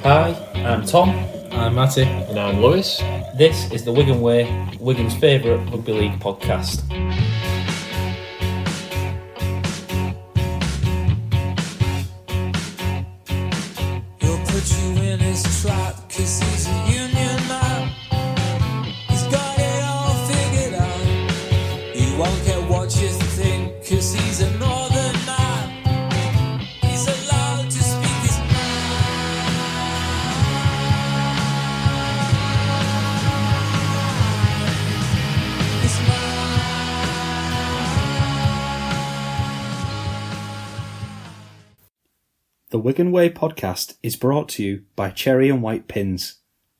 Hi, I'm Tom. I'm Matty. And I'm Lewis. This is the Wigan Way, Wigan's favourite rugby league podcast. He'll put you in his trap 'cause he's a union man. He's got it all figured out. He won't care what you think 'cause he's a northern man. He's allowed to speak his mind. His The Wigan Way podcast is brought to you by Cherry and White Pins,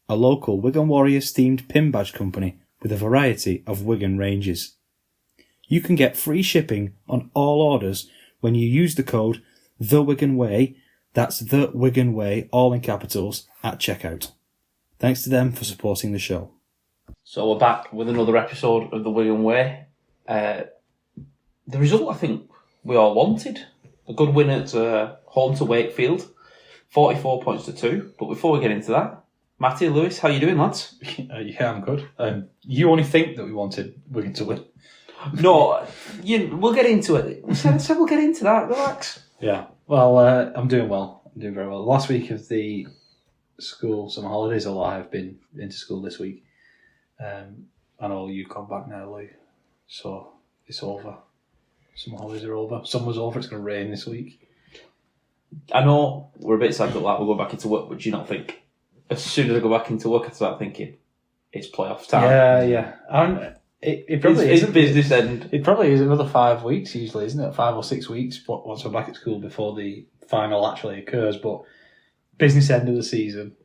a local Wigan Warriors themed pin badge company with a variety of Wigan ranges. You can get free shipping on all orders when you use the code The Wigan Way, that's The Wigan Way, all in capitals, at checkout. Thanks to them for supporting the show. So we're back with another episode of the Wigan Way. The result I think we all wanted. A good win at home to Wakefield, 44 points to 2. But before we get into that, Matty, Lewis, how you doing, lads? Yeah, I'm good. You only think that we wanted Wigan to win. No, we'll get into it. I said we'll get into that. Relax. Yeah. Well, I'm doing well. I'm doing very well. The last week of the school summer holidays, although I have been into school this week. I know you've gone back now, Lou. So it's over. Summer holidays are over. Summer's over. It's going to rain this week. I know we're a bit sad that we'll go back into work, but do you not think as soon as I go back into work, I start thinking it's playoff time? Yeah. It probably it's isn't business end. It probably is another 5 weeks usually, isn't it? 5 or 6 weeks once we're back at school before the final actually occurs. But business end of the season.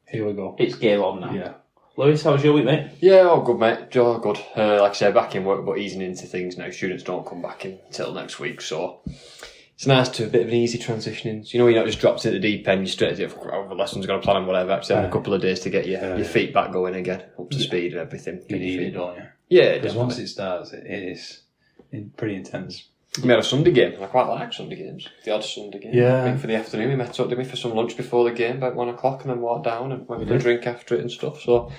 Here we go. It's game on now. Yeah. Lewis, how was your week, mate? Yeah, all good, mate. All good. Like I say, back in work, but easing into things now. Students don't come back until next week, so it's nice to have a bit of an easy transition in. So, you're not just dropped at the deep end, you're straight to the lessons, going to plan and whatever. Actually, having a couple of days to get your feet back going again, up to speed and everything. You need it, don't you? Yeah, because once it starts, it is pretty intense. We had a Sunday game, and I quite like Sunday games. The odd Sunday game. Yeah. I think for the afternoon, we met up, didn't we, for some lunch before the game, about 1 o'clock, and then walked down and went for a drink after it and stuff. So,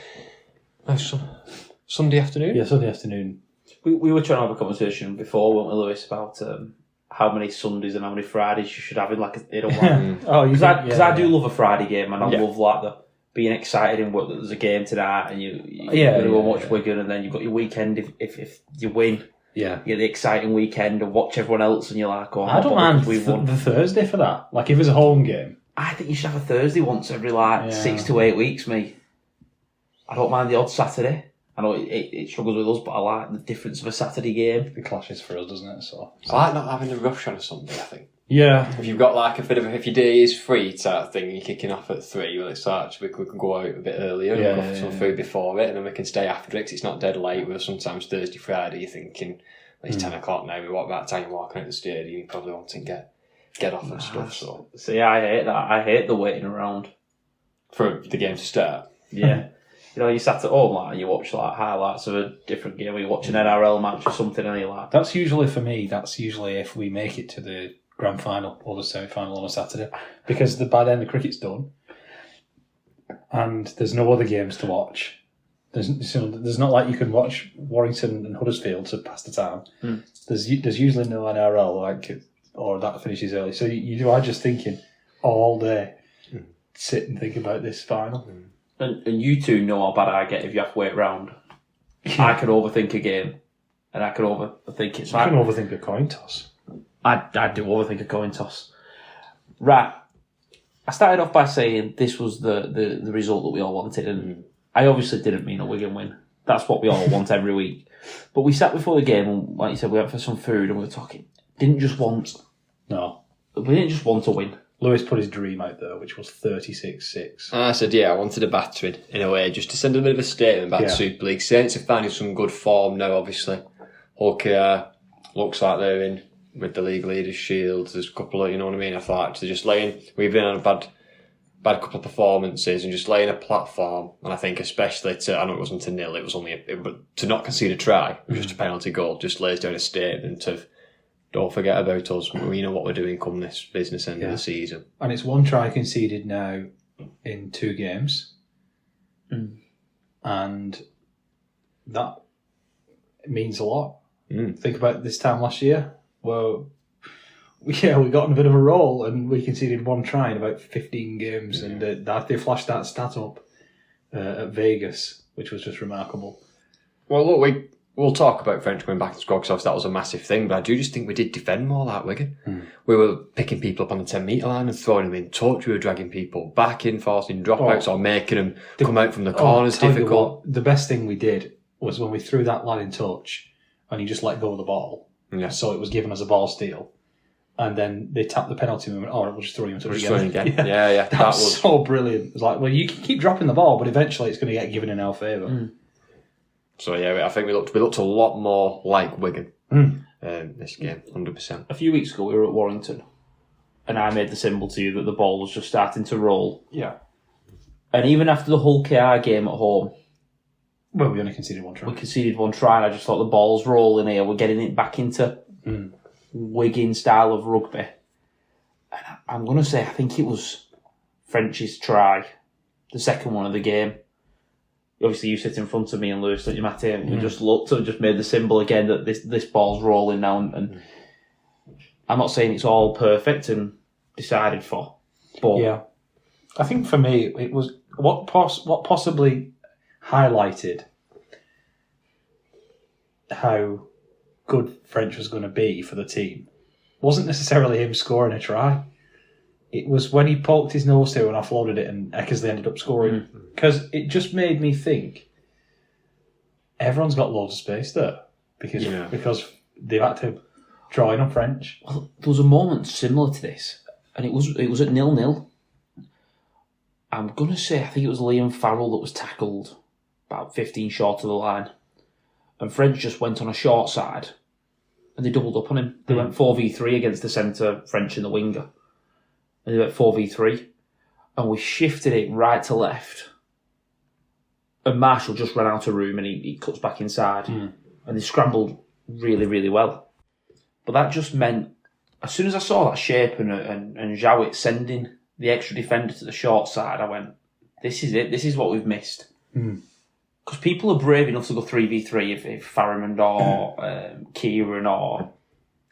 nice Sunday afternoon. Yeah, Sunday afternoon. We were trying to have a conversation before, weren't we, Lewis, about how many Sundays and how many Fridays you should have in a one. Oh, Because I do love a Friday game, and I Yeah. love like the being excited in work that there's a game tonight, and you're going to go and watch Wigan, and then you've got your weekend if you win. Yeah. You get the exciting weekend and watch everyone else, and you're like, oh, I don't mind the Thursday for that. Like, if it's a home game. I think you should have a Thursday once every 6 to 8 weeks, mate. I don't mind the odd Saturday. I know it struggles with us, but I like the difference of a Saturday game. It clashes for us, doesn't it? So I like not having a rush on a Sunday, I think. yeah. If you've got like a bit of if your day is free type thing, you're kicking off at 3, well, it's actually we can go out a bit earlier and go for some food before it, and then we can stay after it 'cause it's not dead late. Where sometimes Thursday, Friday, you're thinking, it's 10 o'clock now, by that time you're walking out the stadium, you probably want to get off and stuff. So See, I hate that. I hate the waiting around. For the game to start. Yeah. You sat at home and you watch highlights of a different game, or you watch an NRL match or something, and you're like... That's usually, for me, if we make it to the grand final or the semi-final on a Saturday. Because by then the cricket's done. And there's no other games to watch. There's not like you can watch Warrington and Huddersfield to pass the time. There's usually no NRL, or that finishes early. So you are just thinking all day, sit and think about this final. And you two know how bad I get if you have to wait round. I can overthink a game, and I can overthink it. So I can overthink a coin toss. I do overthink a coin toss. Right. I started off by saying this was the result that we all wanted, and I obviously didn't mean a Wigan win. That's what we all want every week. But we sat before the game, and like you said, we went for some food, and we were talking. We didn't just want to win. Lewis put his dream out there, which was 36-6. I said, I wanted a battering in a way, just to send a bit of a statement back to Super League. Saints are finding some good form now, obviously. Okay, looks like they're in with the league leaders' shields. There's a couple of, you know what I mean? I thought they're just we've been on a bad couple of performances and just laying a platform. And I think especially I know it wasn't a nil, it was only but to not concede a try, just a penalty goal, just lays down a statement of, don't forget about us. We know what we're doing come this business end of the season. And it's one try conceded now in 2 games. And that means a lot. Think about this time last year. Well, we got in a bit of a roll and we conceded 1 try in about 15 games, and they flashed that stat up at Vegas, which was just remarkable. Well, look, we'll talk about French coming back to squad because obviously that was a massive thing, but I do just think we did defend more like Wigan. We were picking people up on the 10-metre line and throwing them in touch. We were dragging people back in, forcing dropouts or making them come out from the corners difficult. The best thing we did was when we threw that lad in touch and he just let go of the ball. Yeah. So it was given as a ball steal. And then they tapped the penalty and we went, we'll just throw you in touch again. Yeah. That was so brilliant. It was like, well, you can keep dropping the ball, but eventually it's going to get given in our favour. So I think we looked a lot more like Wigan this game, 100%. A few weeks ago, we were at Warrington, and I made the symbol to you that the ball was just starting to roll. Yeah. And even after the Hull KR game at home, well, we only conceded 1 try. We conceded 1 try, and I just thought the ball's rolling here. We're getting it back into Wigan style of rugby. And I'm going to say, I think it was French's try, the second one of the game. Obviously, you sit in front of me and Lewis, don't you, Matty? And we just looked and just made the symbol again that this ball's rolling now. And I'm not saying it's all perfect and decided for, but yeah, I think for me it was what possibly highlighted how good French was going to be for the team wasn't necessarily him scoring a try. It was when he poked his nose to it and offloaded it and Eckersley ended up scoring. Because it just made me think everyone's got loads of space there because they've had to draw in on French. Well, there was a moment similar to this, and it was at 0-0. I'm going to say, I think it was Liam Farrell that was tackled about 15 short of the line. And French just went on a short side and they doubled up on him. They went 4v3 against the centre, French and the winger. And they went 4v3. And we shifted it right to left. And Marshall just ran out of room and he cuts back inside. And they scrambled really, really well. But that just meant, as soon as I saw that shape and Jowett sending the extra defender to the short side, I went, this is it. This is what we've missed. Because people are brave enough to go 3v3 if Farrimond or Kieran or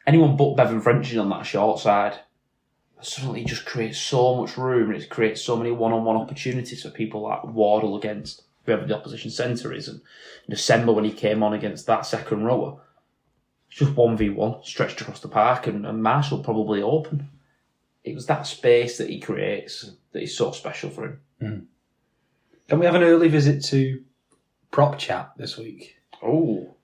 anyone but Bevan French is on that short side. Suddenly it just creates so much room and it creates so many one-on-one opportunities for people like Wardle against whoever the opposition centre is. And in December when he came on against that second rower, it's just 1v1 stretched across the park and Marshall probably open. It was that space that he creates that is so special for him. Can we have an early visit to Prop Chat this week? Oh,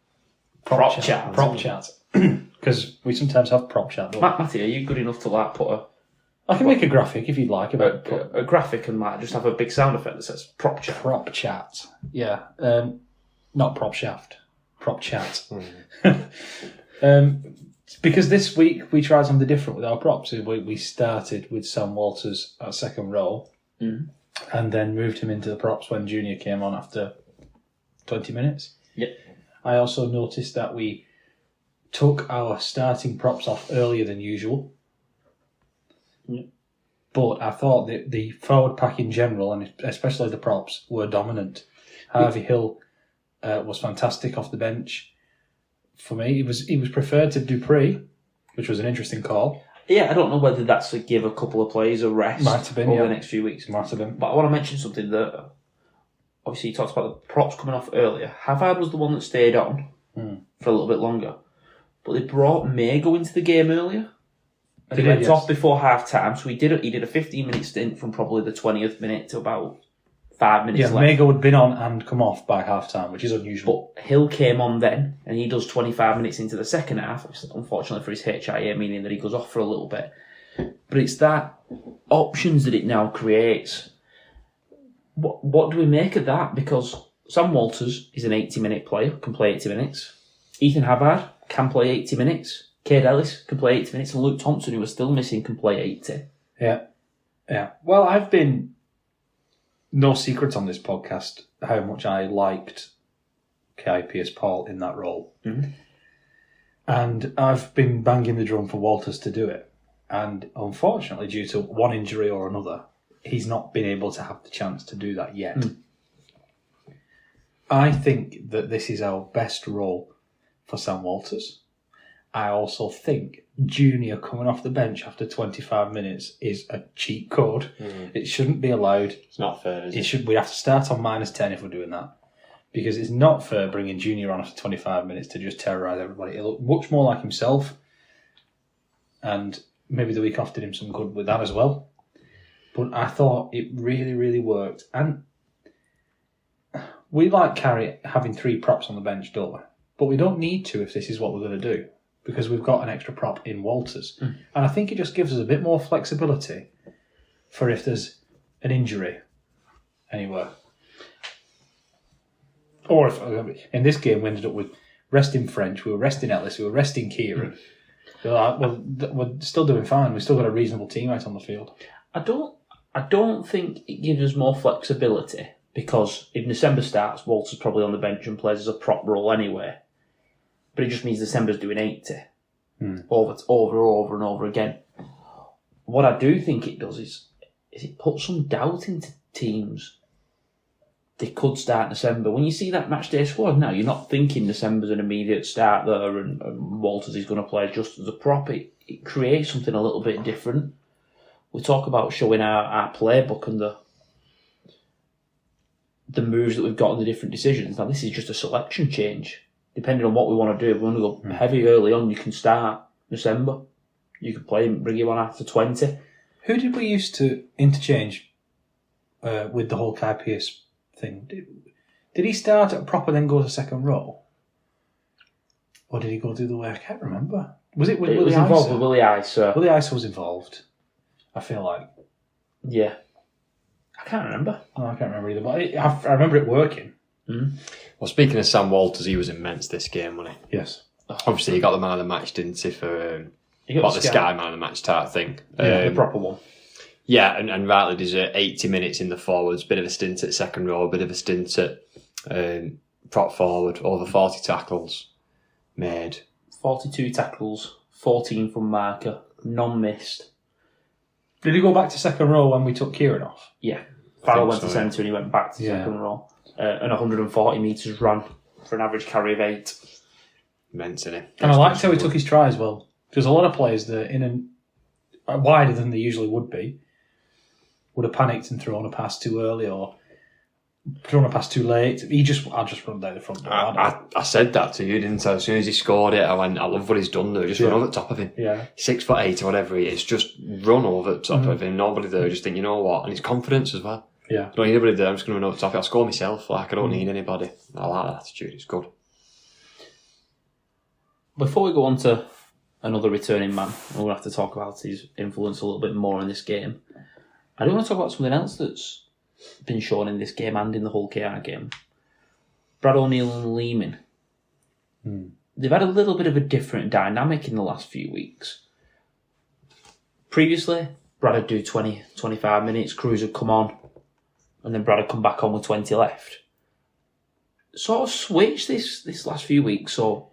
Prop Chat. Because we sometimes have Prop Chat. Matty, are you good enough to like put I can make a graphic if you'd like about a graphic and like just have a big sound effect that says Prop Chat? Prop Chat. Yeah. Not Prop Shaft. Prop Chat. Because this week we tried something different with our props. We started with Sam Walters at second row and then moved him into the props when Junior came on after 20 minutes. Yep. I also noticed that we took our starting props off earlier than usual. Yep. But I thought that the forward pack in general, and especially the props, were dominant. Harvey Hill was fantastic off the bench. For me, he was preferred to Dupree, which was an interesting call. Yeah, I don't know whether that's to give a couple of players a rest Might have been, over the next few weeks. Might have been. But I want to mention something that, obviously you talked about the props coming off earlier. Havard was the one that stayed on for a little bit longer. But they brought Mago into the game earlier. And he went off before half-time, so he did a 15-minute stint from probably the 20th minute to about 5 minutes left. Yeah, Mago had been on and come off by half-time, which is unusual. But Hill came on then, and he does 25 minutes into the second half, unfortunately for his HIA, meaning that he goes off for a little bit. But it's that options that it now creates. What do we make of that? Because Sam Walters is an 80-minute player, can play 80 minutes. Ethan Havard can play 80 minutes. Cade Ellis can play 80 minutes. And Luke Thompson, who was still missing, can play 80. Yeah. Well, I've been no secret on this podcast how much I liked Kai Pearce-Paul in that role. And I've been banging the drum for Walters to do it. And unfortunately, due to one injury or another, he's not been able to have the chance to do that yet. I think that this is our best role for Sam Walters. I also think Junior coming off the bench after 25 minutes is a cheat code. It shouldn't be allowed. It's not fair, is it? We have to start on -10 if we're doing that. Because it's not fair bringing Junior on after 25 minutes to just terrorise everybody. He looked much more like himself. And maybe the week off did him some good with that as well. But I thought it really, really worked. And we like having 3 props on the bench, don't we? But we don't need to if this is what we're going to do. Because we've got an extra prop in Walters. And I think it just gives us a bit more flexibility for if there's an injury anywhere. Or if in this game we ended up with resting French, we were resting Ellis, we were resting Kieran. We're still doing fine. We've still got a reasonable team out on the field. I don't think it gives us more flexibility because if December starts, Walter's probably on the bench and plays as a prop role anyway. But it just means December's doing 80 over and over again. What I do think it does is it puts some doubt into teams. They could start December. When you see that match day squad now, you're not thinking December's an immediate start there and Walters is going to play just as a prop. It creates something a little bit different. We talk about showing our playbook and the moves that we've got and the different decisions. Now, this is just a selection change. Depending on what we want to do, if we want to go heavy early on, you can start December. You can play and bring him on after 20. Who did we used to interchange with the whole Kai Pearce thing? Did he start at prop and then go to second row? Or did he go the other way? I can't remember. Was it with It Willie was involved Isa? with Willie Isa. Willie Isa was involved, I feel like. Yeah. I can't remember. No, I can't remember either, but I remember it working. Well, speaking of Sam Walters, he was immense this game, wasn't he? Yes. Obviously, he got the man of the match, didn't he, for You got the Sky man of the match type thing. the proper one. Yeah, and rightly deserved 80 minutes in the forwards, bit of a stint at second row, bit of a stint at prop forward, over 40 tackles made. 42 tackles, 14 from marker, none missed. Did he go back to second row when we took Kieran off? Yeah. Farrell went so, to yeah. centre and he went back to second row. And 140 metres run for an average carry of 8. Immense, isn't he? And I liked how he took his try as well. Because a lot of players that are wider than they usually would be would have panicked and thrown a pass too early or thrown a pass too late. I'll just run down the front door. I said that to you, didn't I? As soon as he scored it, I went, I love what he's done there. Just run over the top of him. Yeah. 6'8" or whatever he is, just run over the top of him. Nobody there, just think, you know what? And his confidence as well. Yeah. I don't need anybody there, I'm just going to run over the top. I'll score myself. Like, I don't need anybody. I like that attitude, it's good. Before we go on to another returning man, we'll have to talk about his influence a little bit more in this game. I do want to talk about something else that's been shown in this game and in the whole KR game. Brad O'Neill and Lehman. They've had a little bit of a different dynamic in the last few weeks. Previously, Brad would do 20, 25 minutes, Cruz would come on, and then Brad would come back on with 20 left. Sort of switched this last few weeks. So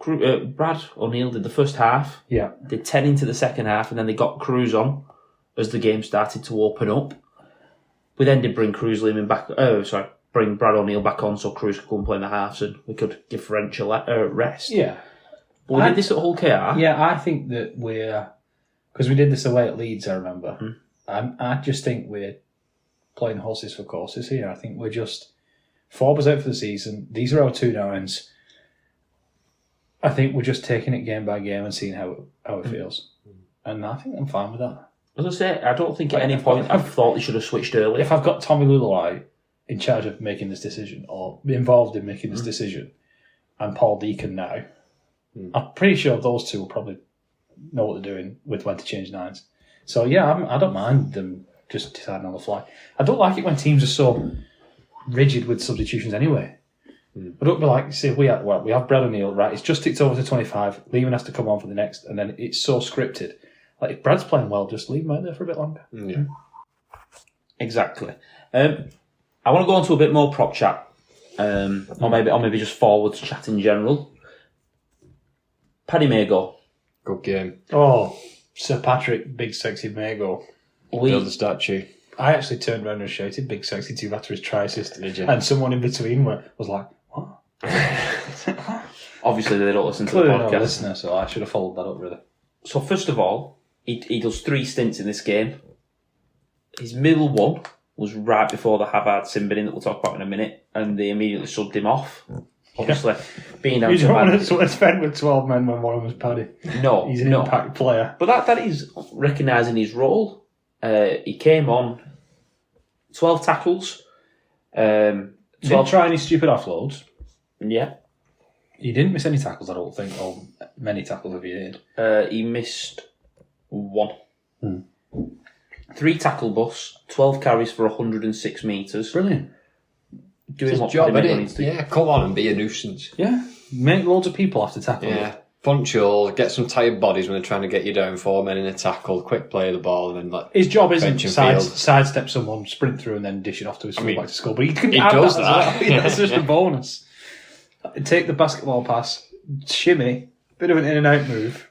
Brad O'Neill did the first half, did 10 into the second half, and then they got Cruz on as the game started to open up. We then did bring bring Brad O'Neill back on so Cruz could go and play in the halves and we could differential rest. Yeah. But we did this at Hull KR. Yeah, I think that because we did this away at Leeds, I remember. I just think we're playing horses for courses here. I think we're just Forbes out for the season. These are our 2 downs. I think we're just taking it game by game and seeing how it feels. And I think I'm fine with that. As I say, I don't think at any point I've thought they should have switched earlier. If I've got Tommy Lulai in charge of making this decision or involved in making this decision and Paul Deacon now, I'm pretty sure those two will probably know what they're doing with when to change nines. So yeah, I don't mind them just deciding on the fly. I don't like it when teams are so rigid with substitutions anyway. I don't be like, say, we have Brad O'Neill, right, it's just ticked over to 25, Lehman has to come on for the next, and then it's so scripted. Like, if Brad's playing well, just leave him out there for a bit longer. Yeah. Exactly. I want to go on to a bit more prop chat, or maybe just forwards chat in general. Paddy Mago. Good game. Oh, Sir Patrick, big sexy Mago. Build the statue. I actually turned around and shouted "Big Sexy 2" after his try assist. Did you? And someone in between was like, "What?" Obviously, they don't listen to the Clearly not a podcast. listener, so I should have followed that up, really. So first of all, he does 3 stints in this game. His middle one was right before the Havard sin binning that we'll talk about in a minute, and they immediately subbed him off. Obviously, being down You to don't man- want to spend with 12 men when one of them is Paddy. No, He's an no. impact player. But that is recognising his role. He came on 12 tackles. 12 didn't try any stupid offloads. Yeah. He didn't miss any tackles, I don't think, or many tackles if he did. He missed 1. 3 tackle busts, 12 carries for 106 metres. Brilliant. Doing what Job, Paddy innit? needs to. Yeah, come on and be a nuisance. Yeah. Make loads of people have to tackle him. Yeah. Punch holes, get some tired bodies when they're trying to get you down, 4 men in a tackle, quick play of the ball, and then His job isn't bench and field. sidestep someone, sprint through, and then dish it off to his fullback to score. But he can he add does that. that. As well. Yeah, that's just a bonus. Take the basketball pass, shimmy, bit of an in and out move,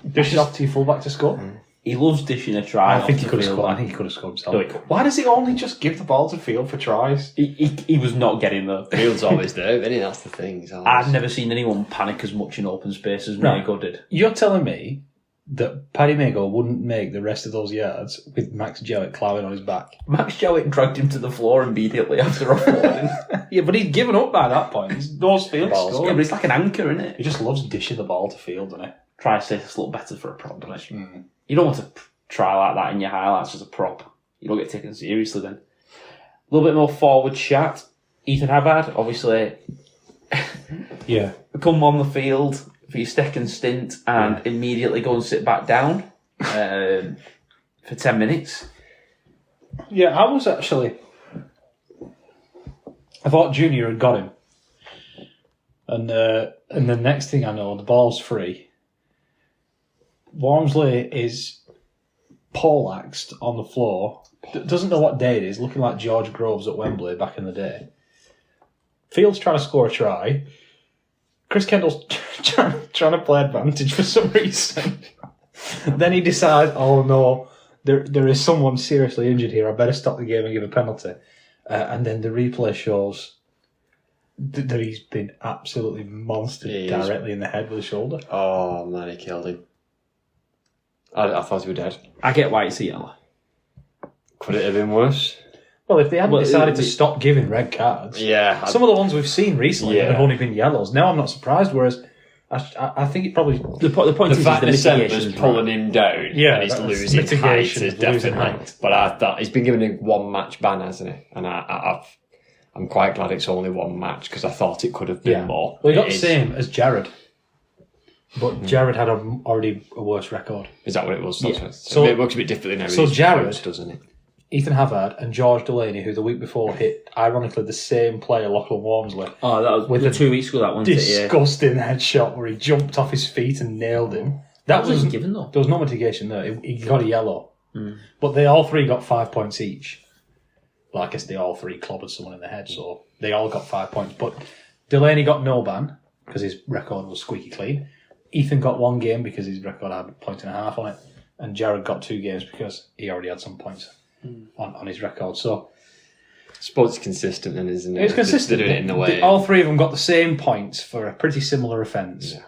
dish it off to your fullback to score. He loves dishing a try. I think off he the could have field. scored. I think he could have scored himself. No, he couldn't. Why does he only just give the ball to Field for tries? He was not getting there. Field's always there, isn't he? That's the thing. He's always... I've never seen anyone panic as much in open space as Right. Mago did. You're telling me that Paddy Mago wouldn't make the rest of those yards with Max Jowett climbing on his back? Max Jowett dragged him to the floor immediately after offloading. Yeah, but he'd given up by that point. He's knows Field Ball's Yeah, scoring. but it's like an anchor, isn't it? He just loves dishing the ball to Field, doesn't he? Try assist a little better for a prop, doesn't it? You don't want to try like that in your highlights as a prop. You don't get taken seriously then. A little bit more forward chat. Ethan Havard, obviously, Yeah. come on the field for your second stint and immediately go and sit back down for 10 minutes. Yeah, I was actually... I thought Junior had got him. And the next thing I know, the ball's free. Walmsley is poleaxed on the floor. Doesn't know what day it is, looking like George Groves at Wembley back in the day. Field's trying to score a try. Chris Kendall's trying to play advantage for some reason. Then he decides, oh no, there is someone seriously injured here. I better stop the game and give a penalty. And then the replay shows that he's been absolutely monstered directly in the head with his shoulder. Oh, man, he killed him. I thought he was dead. I get why it's a yellow. Could it have been worse? Well, if they hadn't decided to stop giving red cards, Yeah. some of the ones we've seen recently Yeah. have only been yellows. Now I'm not surprised. Whereas I think it probably The point The is fact the that Sent mitigation was pulling him down Yeah, and he's that's losing height mitigation is of losing definitely. height. But I thought he's been given a 1-match ban, hasn't he? And I'm quite glad it's only 1 match because I thought it could have been more. Well, he got It the is. same as Jared, but Jared had already a worse record. Is that what it was? Yeah. That's what- So- it works a bit differently now. so with his Jared- points, doesn't it? Ethan Havard and George Delaney, who the week before hit, ironically, the same player, Lachlan Walmsley, Oh, that was With with a 2 weeks ago, that one. Yeah. disgusting headshot where he jumped off his feet and nailed him. That wasn't given, though. There was no mitigation there. He got a yellow. But they all three got 5 points each. Well, I guess they all three clobbered someone in the head, so they all got 5 points. But Delaney got no ban because his record was squeaky clean. Ethan got 1 game because his record had 1.5 on it. And Jared got 2 games because he already had some points on his record. So I suppose it's consistent then, isn't it? it's consistent. They're doing it in the way. All three of them got the same points for a pretty similar offence. Yeah.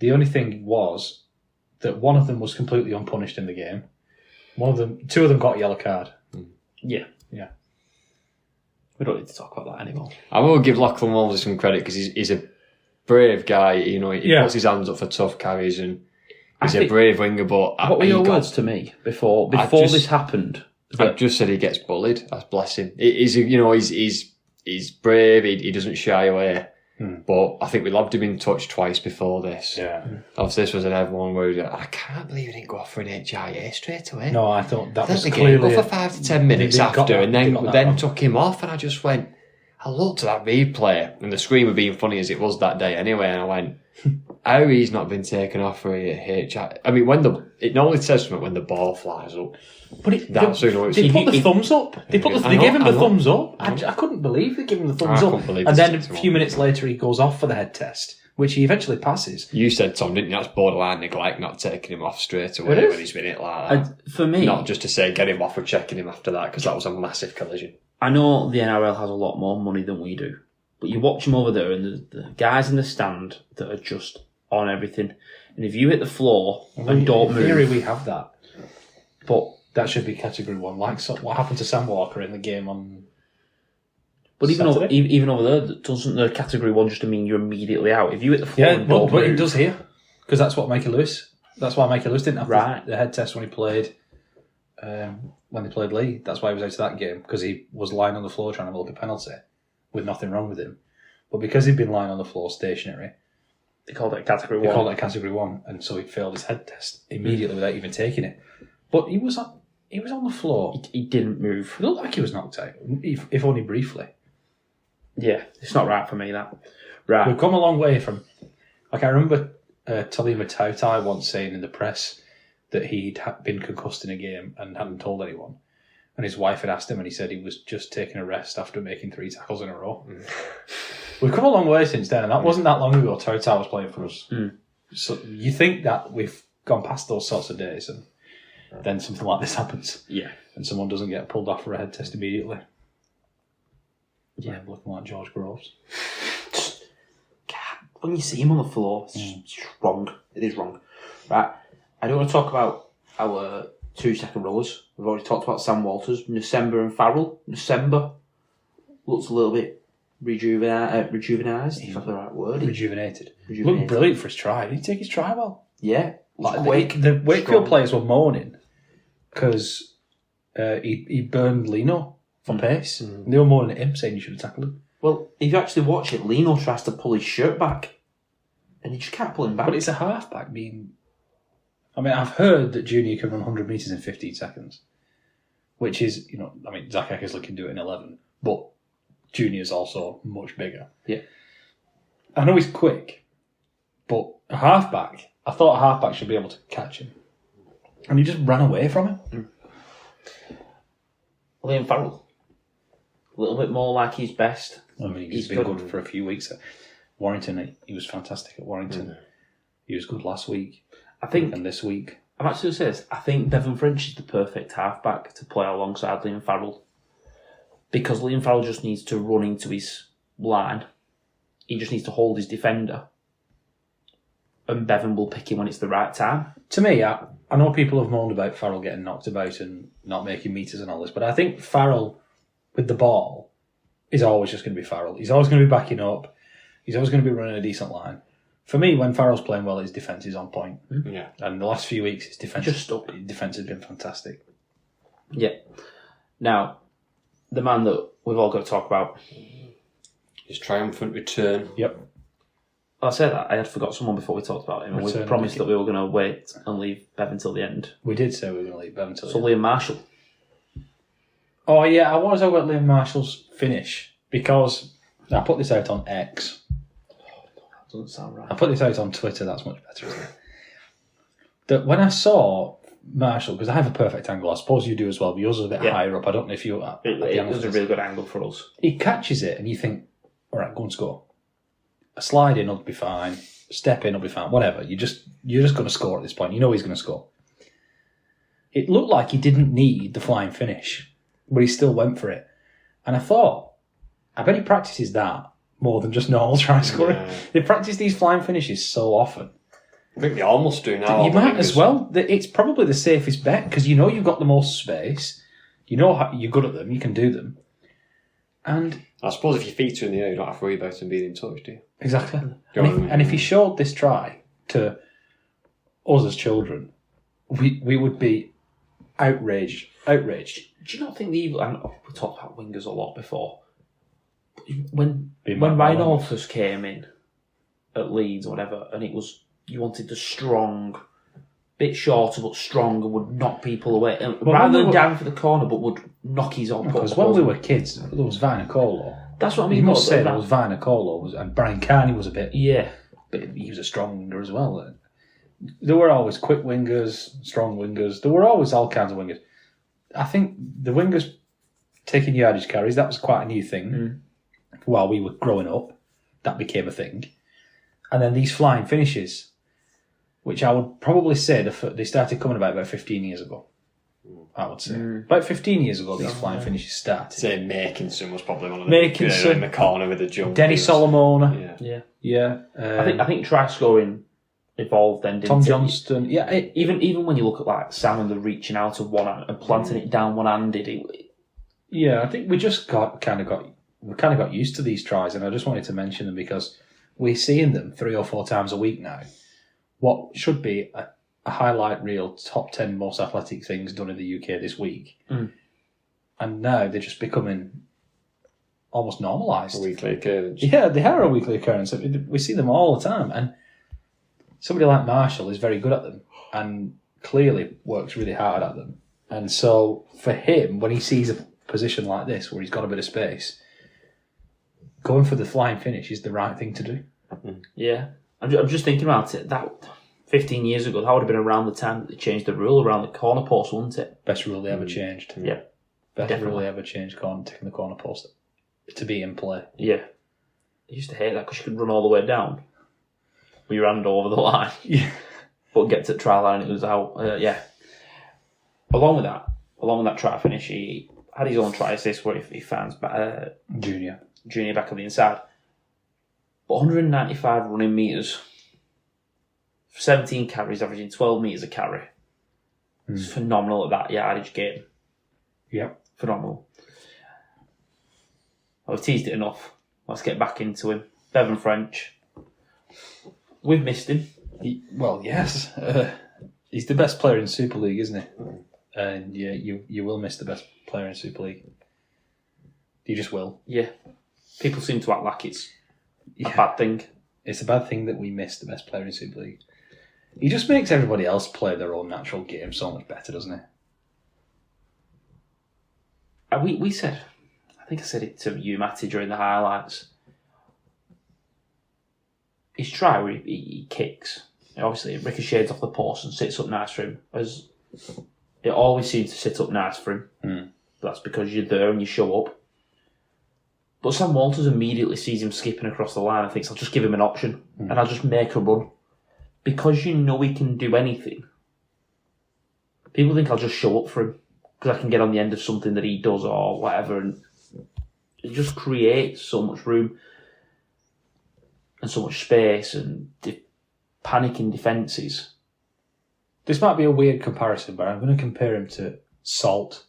The only thing was that one of them was completely unpunished in the game. 2 of them got a yellow card. Yeah. Yeah. We don't need to talk about that anymore. I will give Lachlan Walmsley some credit because he's a brave guy. You know, he Yeah. puts his hands up for tough carries and he's I a think- brave winger. But What were he your got- words to me before just- this happened? I just said he gets bullied. That's bless him. He's brave. He doesn't shy away. But I think we lobbed him in touch twice before this. Yeah. Obviously, this was an everyone where he was like, I can't believe he didn't go off for an HIA straight away. No, I thought that was Let the clearly... game go for 5 to 10 minutes they got after, that- and they got that then wrong. took him off, and I just went. I looked at that replay, and the screen were being funny as it was that day anyway, and I went, how he's not been taken off for a HIA? I mean, it normally says something when the ball flies up. But That's you know, they put the thumbs up. They gave him the thumbs up. I know. I couldn't believe they gave him the thumbs I up. couldn't believe And they then a stick to few him. minutes later, he goes off for the head test. which he eventually passes. You said, Tom, didn't you? That's borderline neglect, not taking him off straight away It is. when he's been hit like that. For me, Not just to say get him off or checking him after that, because that was a massive collision. I know the NRL has a lot more money than we do, but you watch them over there and the guys in the stand that are just on everything. And if you hit the floor and don't in move... theory, we have that. But that should be category 1. Like what happened to Sam Walker in the game on But even Saturday? over there, doesn't the category 1 just mean you're immediately out? If you hit the floor Yeah, and don't but move... it does here. Because that's what Mikey Lewis... That's why Mikey Lewis didn't have Right. the head test when he played... when they played Lee. That's why he was out of that game. Because he was lying on the floor trying to milk a penalty with nothing wrong with him. But because he'd been lying on the floor stationary... They called it category 1. They called it a category 1, and so he failed his head test immediately without even taking it. But he was on the floor. He didn't move. It looked like he was knocked out, if only briefly. Yeah, it's not right for me, that. Right. We've come a long way from... Like, I remember Talima Tautai once saying in the press that he'd been concussed in a game and hadn't told anyone. And his wife had asked him, and he said he was just taking a rest after making 3 tackles in a row. We've come a long way since then, and that wasn't that long ago Tautai was playing for us. So you think that we've gone past those sorts of days, and then something like this happens. Yeah. And someone doesn't get pulled off for a head test immediately. Yeah. Looking like George Groves. When you see him on the floor, it's wrong. It is wrong. Right. I don't want to talk about our 2-second rollers. We've already talked about Sam Walters, Nusemba and Farrell. Nusemba looks a little bit rejuvenised, if that's the right word. Rejuvenated. Looked brilliant for his try. Did he take his try well? Yeah. Like the Wakefield players were moaning because he burned Lino for pace. They were moaning at him, saying you should have tackled him. Well, if you actually watch it, Lino tries to pull his shirt back, and he just can't pull him back. But it's a halfback. I've heard that Junior can run 100 metres in 15 seconds, which is, Zach Eckersley can do it in 11, but Junior's also much bigger. Yeah. I know he's quick, but I thought a halfback should be able to catch him. And he just ran away from him. Liam Farrell, a little bit more like his best. He's been good for a few weeks. Warrington, he was fantastic at Warrington. He was good last week. And this week. I'm actually going to say this. I think Bevan French is the perfect halfback to play alongside Liam Farrell. Because Liam Farrell just needs to run into his line. He just needs to hold his defender. And Bevan will pick him when it's the right time. To me, I know people have moaned about Farrell getting knocked about and not making metres and all this, but I think Farrell, with the ball, is always just going to be Farrell. He's always going to be backing up. He's always going to be running a decent line. For me, when Farrell's playing well, his defence is on point. Yeah. And the last few weeks, his defence has been fantastic. Yeah. Now, the man that we've all got to talk about. His triumphant return. Yep. I said that. I had forgot someone before we talked about him. And we promised that we were going to wait and leave Bevan till the end. We did say we were going to leave Bevan till the end. So Liam Marshall. Oh, yeah, I was over at Liam Marshall's finish because I put this out on X. That doesn't sound right. I put this out on Twitter, that's much better, isn't it? That when I saw Marshall, because I have a perfect angle, I suppose you do as well, but yours is a bit higher up. I don't know if you... It was a really good angle for us. He catches it and you think, all right, go and score. A slide in will be fine. Step in will be fine. Whatever. You're just going to score at this point. You know he's going to score. It looked like he didn't need the flying finish, but he still went for it. And I thought, I bet he practices that more than just normal try scoring. Yeah. They practice these flying finishes so often. I think they almost do now. You might as well. It's probably the safest bet because you know you've got the most space. You know how you're good at them. You can do them. And I suppose if your feet are in the air, you don't have to worry about them being in touch, do you? Exactly. And if he showed this try to us as children, we would be outraged. Outraged. Do you not think we talked about wingers a lot before? When Ryan Orthus came in at Leeds or whatever, and it was you wanted the strong, bit shorter but strong, and would knock people away, rather than down for the corner, but would knock his own. Because when we were kids, there was Vainicolo. That's what I mean. You must say there was Vainicolo, and Brian Carney was a bit. Yeah, but he was a strong winger as well. There were always quick wingers, strong wingers. There were always all kinds of wingers. I think the wingers taking yardage carries, that was quite a new thing. While we were growing up, that became a thing. And then these flying finishes, which I would probably say they started coming about 15 years ago. I would say. About 15 years ago, these flying finishes started. Say Makinson was probably one of them. Makinson. In the corner with the jump. Denny Solomona. Yeah. Yeah. I think try scoring evolved then, didn't Tom it? Johnston. Yeah. Even when you look at like Sam and the reaching out of one hand and planting it down one-handed, Yeah, I think we just got used to these tries, and I just wanted to mention them because we're seeing them 3 or 4 times a week now. What should be a highlight reel top 10 most athletic things done in the UK this week, and now they're just becoming almost normalised. A weekly occurrence. Yeah, they are a weekly occurrence. We see them all the time, and somebody like Marshall is very good at them, and clearly works really hard at them. And so for him, when he sees a position like this where he's got a bit of space, going for the flying finish is the right thing to do. Yeah. I'm just thinking about it. That 15 years ago, that would have been around the time that they changed the rule around the corner post, wouldn't it? Best rule they ever changed. Yeah. Best definitely. rule they ever changed, taking the corner post to be in play. Yeah. I used to hate that because you could run all the way down with your hand over the line. Yeah. But get to the try line and it was out. Yeah. Along with that try finish, he had his own try assist where he finds Junior back on the inside. But 195 running metres, 17 carries, averaging 12 metres a carry. It's phenomenal at that yardage game. Yep. Phenomenal. I've teased it enough. Let's get back into him. Bevan French. We've missed him. Yes. He's the best player in Super League, isn't he? And yeah, you will miss the best player in Super League. You just will. Yeah. People seem to act like it's a bad thing. It's a bad thing that we miss the best player in Super League. He just makes everybody else play their own natural game so much better, doesn't he? We said, I think I said it to you, Matty, during the highlights. His try where he kicks, obviously it ricochets off the post and sits up nice for him. As it always seems to sit up nice for him. That's because you're there and you show up. But Sam Walters immediately sees him skipping across the line and thinks, I'll just give him an option and I'll just make a run. Because you know he can do anything, people think I'll just show up for him because I can get on the end of something that he does or whatever, and it just creates so much room and so much space and panicking defences. This might be a weird comparison, but I'm going to compare him to Salt.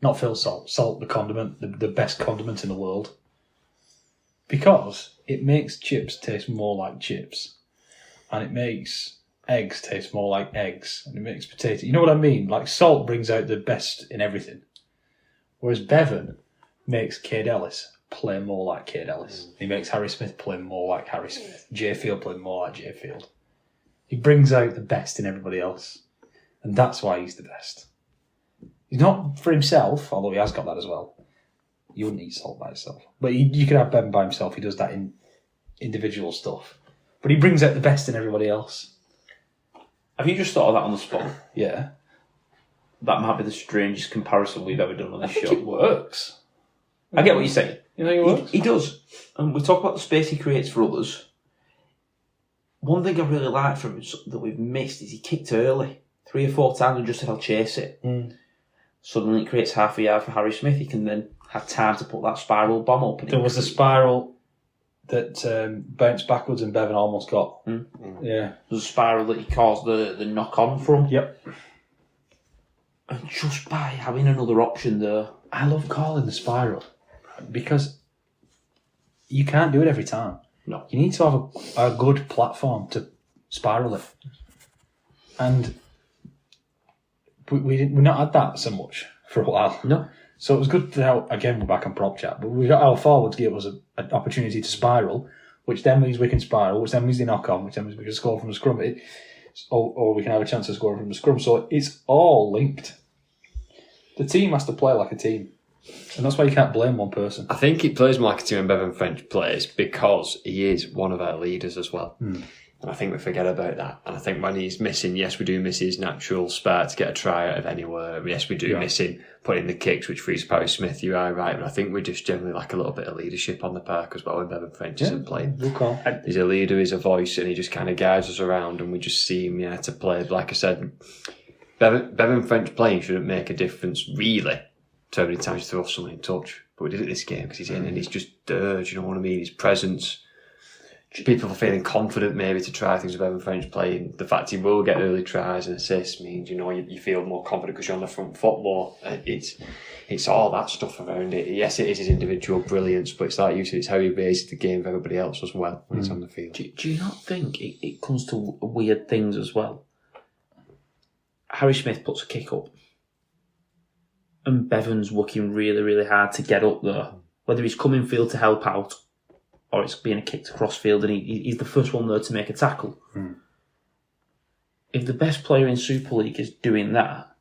Not Phil Salt. Salt, the condiment, the best condiment in the world. Because it makes chips taste more like chips. And it makes eggs taste more like eggs. And it makes potato... You know what I mean? Like, Salt brings out the best in everything. Whereas Bevan makes Cade Ellis play more like Cade Ellis. He makes Harry Smith play more like Harry Smith. J Field play more like J Field. He brings out the best in everybody else. And that's why he's the best. He's not for himself, although he has got that as well. You wouldn't eat Salt by himself. But you could have Bevan by himself. He does that in individual stuff. But he brings out the best in everybody else. Have you just thought of that on the spot? Yeah. That might be the strangest comparison we've ever done on this show. It works. I get what you're saying. You think it works? He does. And we talk about the space he creates for others. One thing I really like from him that we've missed is he kicked early. 3 or 4 times and just said, I'll chase it. Suddenly it creates half a yard for Harry Smith. He can then have time to put that spiral bomb up. There was a spiral that bounced backwards and Bevan almost got. Yeah. There's a spiral that he caused the knock-on from. Yep. And just by having another option there. I love calling the spiral because you can't do it every time. No. You need to have a good platform to spiral it. And we've not had that so much for a while. No. So it was good to again, we're back on prop chat, but we got our forwards give us an opportunity to spiral, which then means we can spiral, which then means they knock on, which then means we can score from the scrum, or we can have a chance of scoring from the scrum. So it's all linked. The team has to play like a team. And that's why you can't blame one person. I think it plays more like a team when Bevan French plays because he is one of our leaders as well. And I think we forget about that. And I think when he's missing, yes, we do miss his natural spark to get a try out of anywhere. Yes, we do miss him putting the kicks, which frees Barry Smith. You are right. But I think we just generally lack a little bit of leadership on the park as well when Bevan French isn't playing. He's a leader, he's a voice, and he just kind of guides us around, and we just see him, to play. Like I said, Bevan French playing shouldn't make a difference, really, to how many times you throw someone in touch. But we did it this game because he's in and he's just there, do you know what I mean? His presence. People are feeling confident maybe to try things with Bevan French playing. The fact he will get early tries and assists means, you feel more confident because you're on the front foot more. It's all that stuff around it. Yes, it is his individual brilliance, but it's like you said, it's how he raises the game for everybody else as well when he's on the field. Do you not think it comes to weird things as well? Harry Smith puts a kick up and Bevan's working really, really hard to get up there. Whether he's coming field to help out or it's being a kick to cross field and he's the first one there to make a tackle. If the best player in Super League is doing that,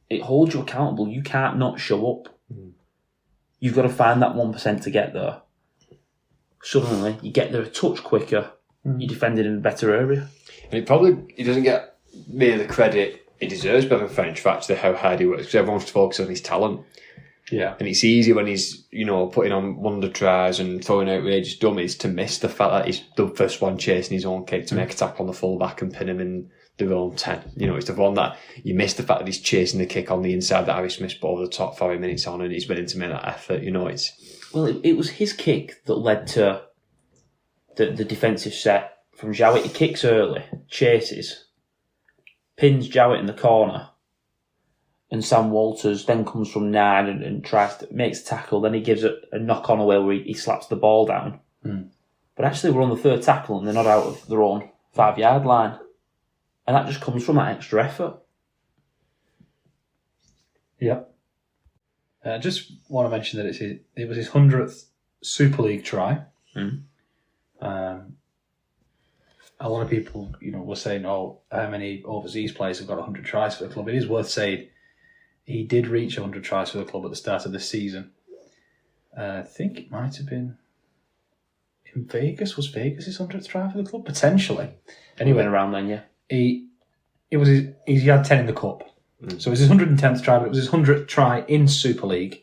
it holds you accountable. You can't not show up. You've got to find that 1% to get there. Suddenly, you get there a touch quicker, you're defending in a better area. And he doesn't get near the credit he deserves, Bevan French, for actually how hard he works, because everyone's focused on his talent. Yeah. And it's easy when he's, putting on wonder tries and throwing outrageous dummies to miss the fact that he's the first one chasing his own kick to make a tackle on the full-back and pin him in their own 10. It's the one that you miss the fact that he's chasing the kick on the inside that Harry Smith put over the top 40 minutes on and he's willing to make that effort. Well, it was his kick that led to the defensive set from Jowett. He kicks early, chases, pins Jowett in the corner, and Sam Walters then comes from 9 and tries to makes a tackle. Then he gives a knock on away where he slaps the ball down. But actually, we're on the third tackle and they're not out of their own 5-yard line, and that just comes from that extra effort. Yep. I just want to mention that it was his 100th Super League try. A lot of people, were saying, how many overseas players have got 100 tries for the club? It is worth saying he did reach 100 tries for the club at the start of the season. I think it might have been in Vegas. Was Vegas his 100th try for the club? Potentially. Anyway, around then, yeah. He had 10 in the cup. So it was his 110th try, but it was his 100th try in Super League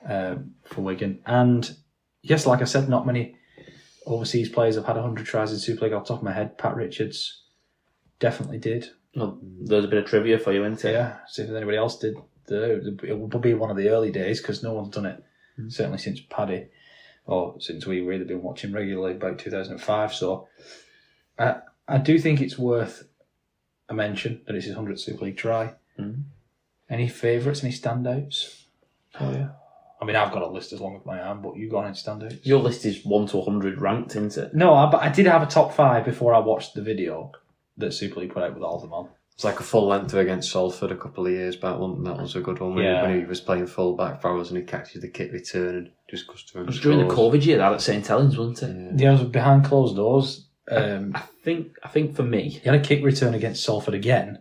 for Wigan. And yes, like I said, not many overseas players have had 100 tries in Super League off the top of my head. Pat Richards definitely did. Well, there's a bit of trivia for you, isn't it? Yeah, see if anybody else did. It would be one of the early days because no one's done it, certainly since Paddy, or since we've really been watching regularly about 2005. So I do think it's worth a mention that it's his 100th Super League try. Any favourites, any standouts? Oh, yeah. I mean, I've got a list as long as my arm, but you got any standouts? Your list is 1 to 100 ranked, isn't it? No, but I did have a top 5 before I watched the video that Super League put out with all of them on. It's like a full length against Salford a couple of years back, wasn't that? Was a good one when he was playing full back for us and he catches the kick return and just goes through. It was during the COVID year that at St Helens, wasn't it? Yeah, it was behind closed doors. I think for me, he had a kick return against Salford again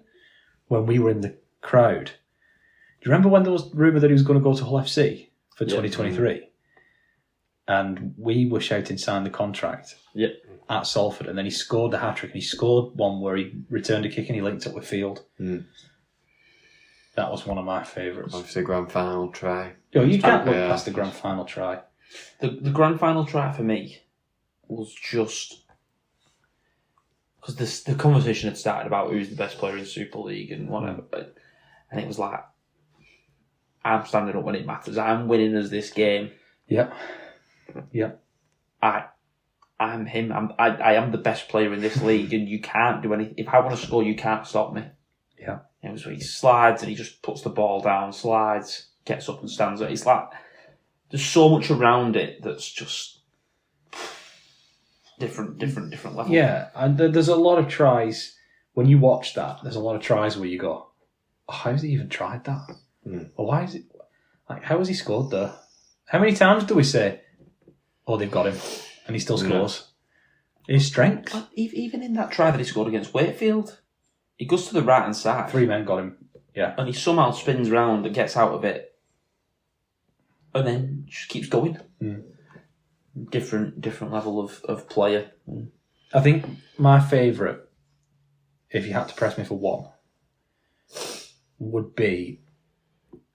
when we were in the crowd. Do you remember when there was rumour that he was going to go to Hull FC for 2023? And we were shouting sign the contract at Salford, and then he scored the hat-trick, and he scored one where he returned a kick and he linked up with Field. That was one of my favourites. Obviously the grand final try. You can't look past the grand final try. The grand final try for me was just because the conversation had started about who's the best player in Super League and whatever, and it was like, I'm standing up when it matters. I'm winning as this game. Yep. I'm him. I am the best player in this league, and you can't do anything. If I want to score, you can't stop me. Yeah. It was where he slides and he just puts the ball down, slides, gets up and stands up. It's like there's so much around it that's just different level. Yeah, and there's a lot of tries when you watch that. There's a lot of tries where you go, oh, how's he even tried that? Or why is it how has he scored there? How many times do we say, oh, they've got him, and he still scores? His strength. But even in that try that he scored against Wakefield, he goes to the right hand side. 3 men got him. Yeah, and he somehow spins round and gets out of it, and then just keeps going. Different level of player. I think my favourite, if you had to press me for one, would be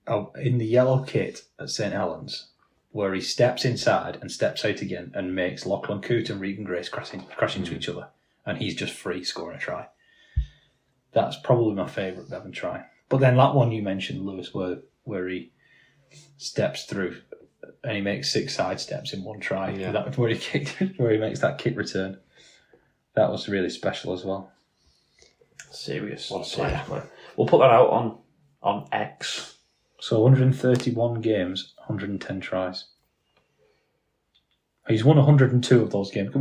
in the yellow kit at St Helens, where he steps inside and steps out again and makes Lachlan Coote and Regan Grace crash into each other, and he's just free scoring a try. That's probably my favourite Bevan try. But then that one you mentioned, Lewis, where he steps through and he makes 6 side steps in one try, where he makes that kick return. That was really special as well. Serious player. We'll put that out on X. So 131 games, 110 tries. He's won 102 of those games.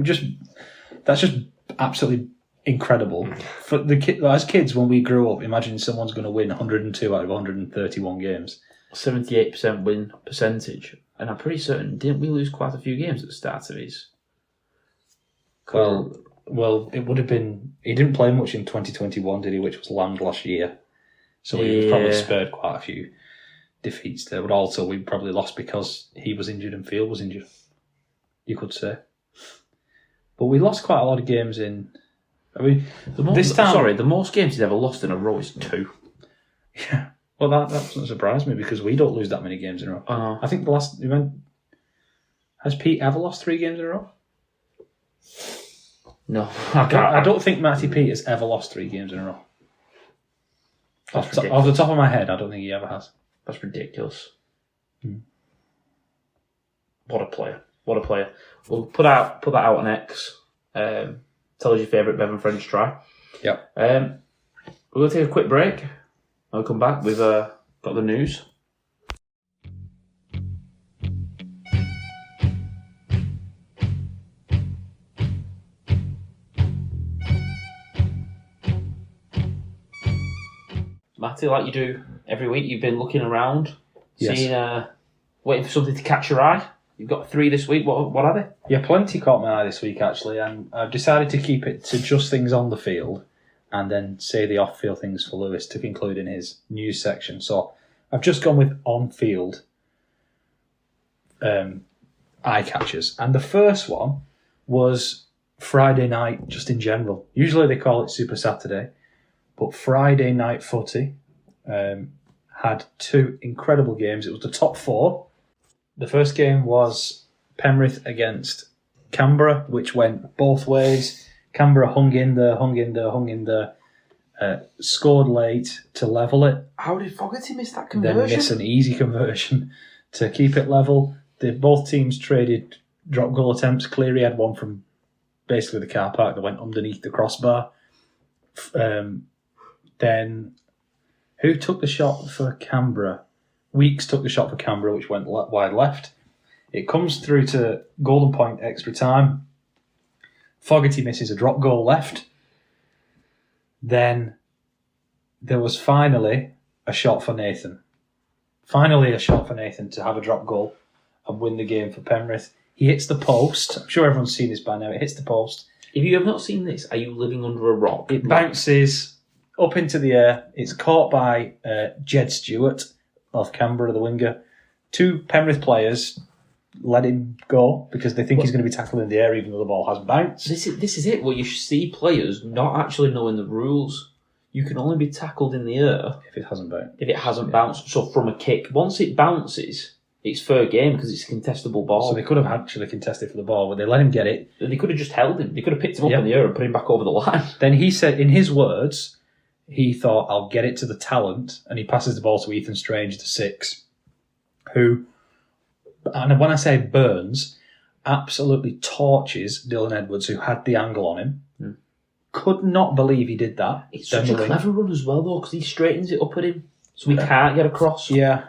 That's just absolutely incredible. For as kids, when we grew up, imagining someone's going to win 102 out of 131 games. 78% win percentage. And I'm pretty certain, didn't we lose quite a few games at the start of his? Well, it would have been... He didn't play much in 2021, did he? Which was Land last year. So he probably spared quite a few defeats there. But also, we probably lost because he was injured and Field was injured, you could say. But we lost quite a lot of games in... I mean, the most games he's ever lost in a row is 2. Yeah. Well, that doesn't surprise me because we don't lose that many games in a row. I think the last... Has Pete ever lost 3 games in a row? No. I don't think Matty Pete has ever lost 3 games in a row. Off the top of my head, I don't think he ever has. That's ridiculous. What a player. What a player. We'll put that out on X. Tell us your favourite Bevan French try. Yep. We're going to take a quick break. I'll come back. We've got the news. Matty, like you do every week, you've been looking around, seeing, waiting for something to catch your eye. You've got 3 this week. What are they? Yeah, plenty caught my eye this week, actually, and I've decided to keep it to just things on the field and then say the off-field things for Lewis to include in his news section. So I've just gone with on-field eye catchers. And the first one was Friday night, just in general. Usually they call it Super Saturday, but Friday night footy had 2 incredible games. It was the top 4. The first game was Penrith against Canberra, which went both ways. Canberra hung in there, scored late to level it. How did Fogarty miss that conversion? Then miss an easy conversion to keep it level. Both teams traded drop goal attempts. Cleary had one from basically the car park that went underneath the crossbar. Then who took the shot for Canberra? Weeks took the shot for Canberra, which went wide left. It comes through to golden point extra time. Fogarty misses a drop goal left. Then there was finally a shot for Nathan. Finally a shot for Nathan to have a drop goal and win the game for Penrith. He hits the post. I'm sure everyone's seen this by now. It hits the post. If you have not seen this, are you living under a rock? It bounces up into the air. It's caught by Jed Stewart of Canberra, the winger. 2 Penrith players let him go because they think he's going to be tackled in the air even though the ball has bounced. This is it. Well, you see players not actually knowing the rules. You can only be tackled in the air if it hasn't bounced. So from a kick, once it bounces, it's fair game because it's a contestable ball. So they could have actually contested for the ball, but they let him get it. They could have just held him. They could have picked him up in the air and put him back over the line. Then he said, in his words, he thought, I'll get it to the talent, and he passes the ball to Ethan Strange, the 6, who, and when I say burns, absolutely torches Dylan Edwards, who had the angle on him. Could not believe he did that. It's such a clever run as well, though, because he straightens it up at him, so he can't get across. Yeah.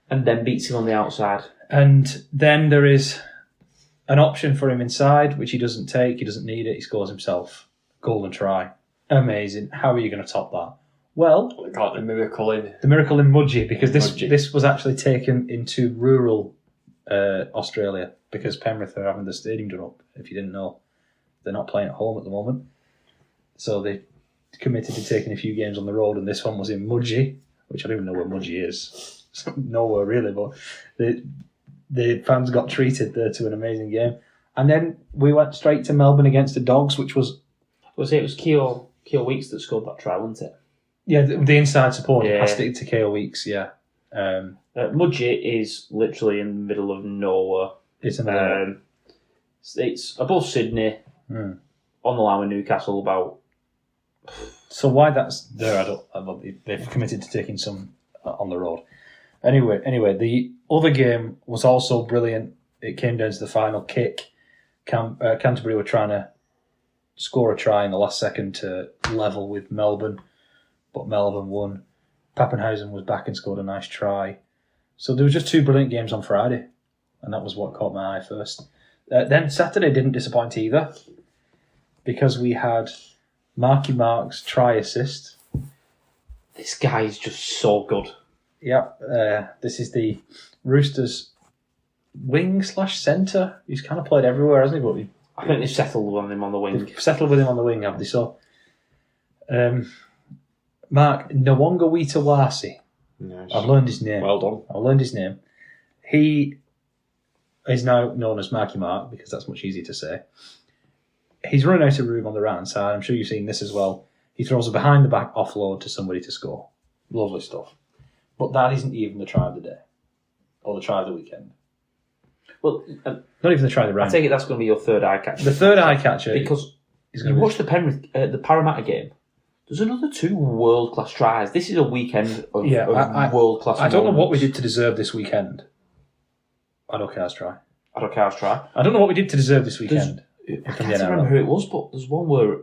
And then beats him on the outside. And then there is an option for him inside, which he doesn't take. He doesn't need it. He scores himself. Golden try. Amazing. How are you going to top that? Well, got the miracle in Mudgee, because this was actually taken into rural Australia because Penrith are having the stadium done up. If you didn't know, they're not playing at home at the moment, so they committed to taking a few games on the road, and this one was in Mudgee, which I don't even know where Mudgee is. Nowhere really, but the fans got treated there to an amazing game. And then we went straight to Melbourne against the Dogs, which was... It was Keogh Weeks that scored that try, wasn't it? Yeah, the inside support Yeah. passed it to Keogh Weeks, yeah. Mudgett is literally in the middle of nowhere. It's in the middle. It's above Sydney, on the line with Newcastle about... So why that's there, they've committed to taking some on the road. Anyway, the other game was also brilliant. It came down to the final kick. Canterbury were trying to score a try in the last second to level with Melbourne, but Melbourne won. Pappenhausen was back and scored a nice try. So there were just 2 brilliant games on Friday, and that was what caught my eye first. Then Saturday didn't disappoint either, because we had Marky Mark's try assist. This guy is just so good. Yeah, this is the Roosters wing/centre. He's kind of played everywhere, hasn't he? But I think they've settled on him on the wing. They've settled with him on the wing, have they? So, Mark Nwangawitawasi. Yes. I've learned his name. Well done. I've learned his name. He is now known as Marky Mark because that's much easier to say. He's running out of room on the right hand side. I'm sure you've seen this as well. He throws a behind the back offload to somebody to score. Lovely stuff. But that isn't even the try of the day or the try of the weekend. Well, Not even the try of the round. I take it that's going to be your third eye catcher. The third eye catcher because is you going to watch the Parramatta game. There's another 2 world class tries. This is a weekend of world class. I don't know what we did to deserve this weekend. I don't care. Try. I don't care. I'll try. I don't know what we did to deserve this weekend. I can't remember who it was, but there's one where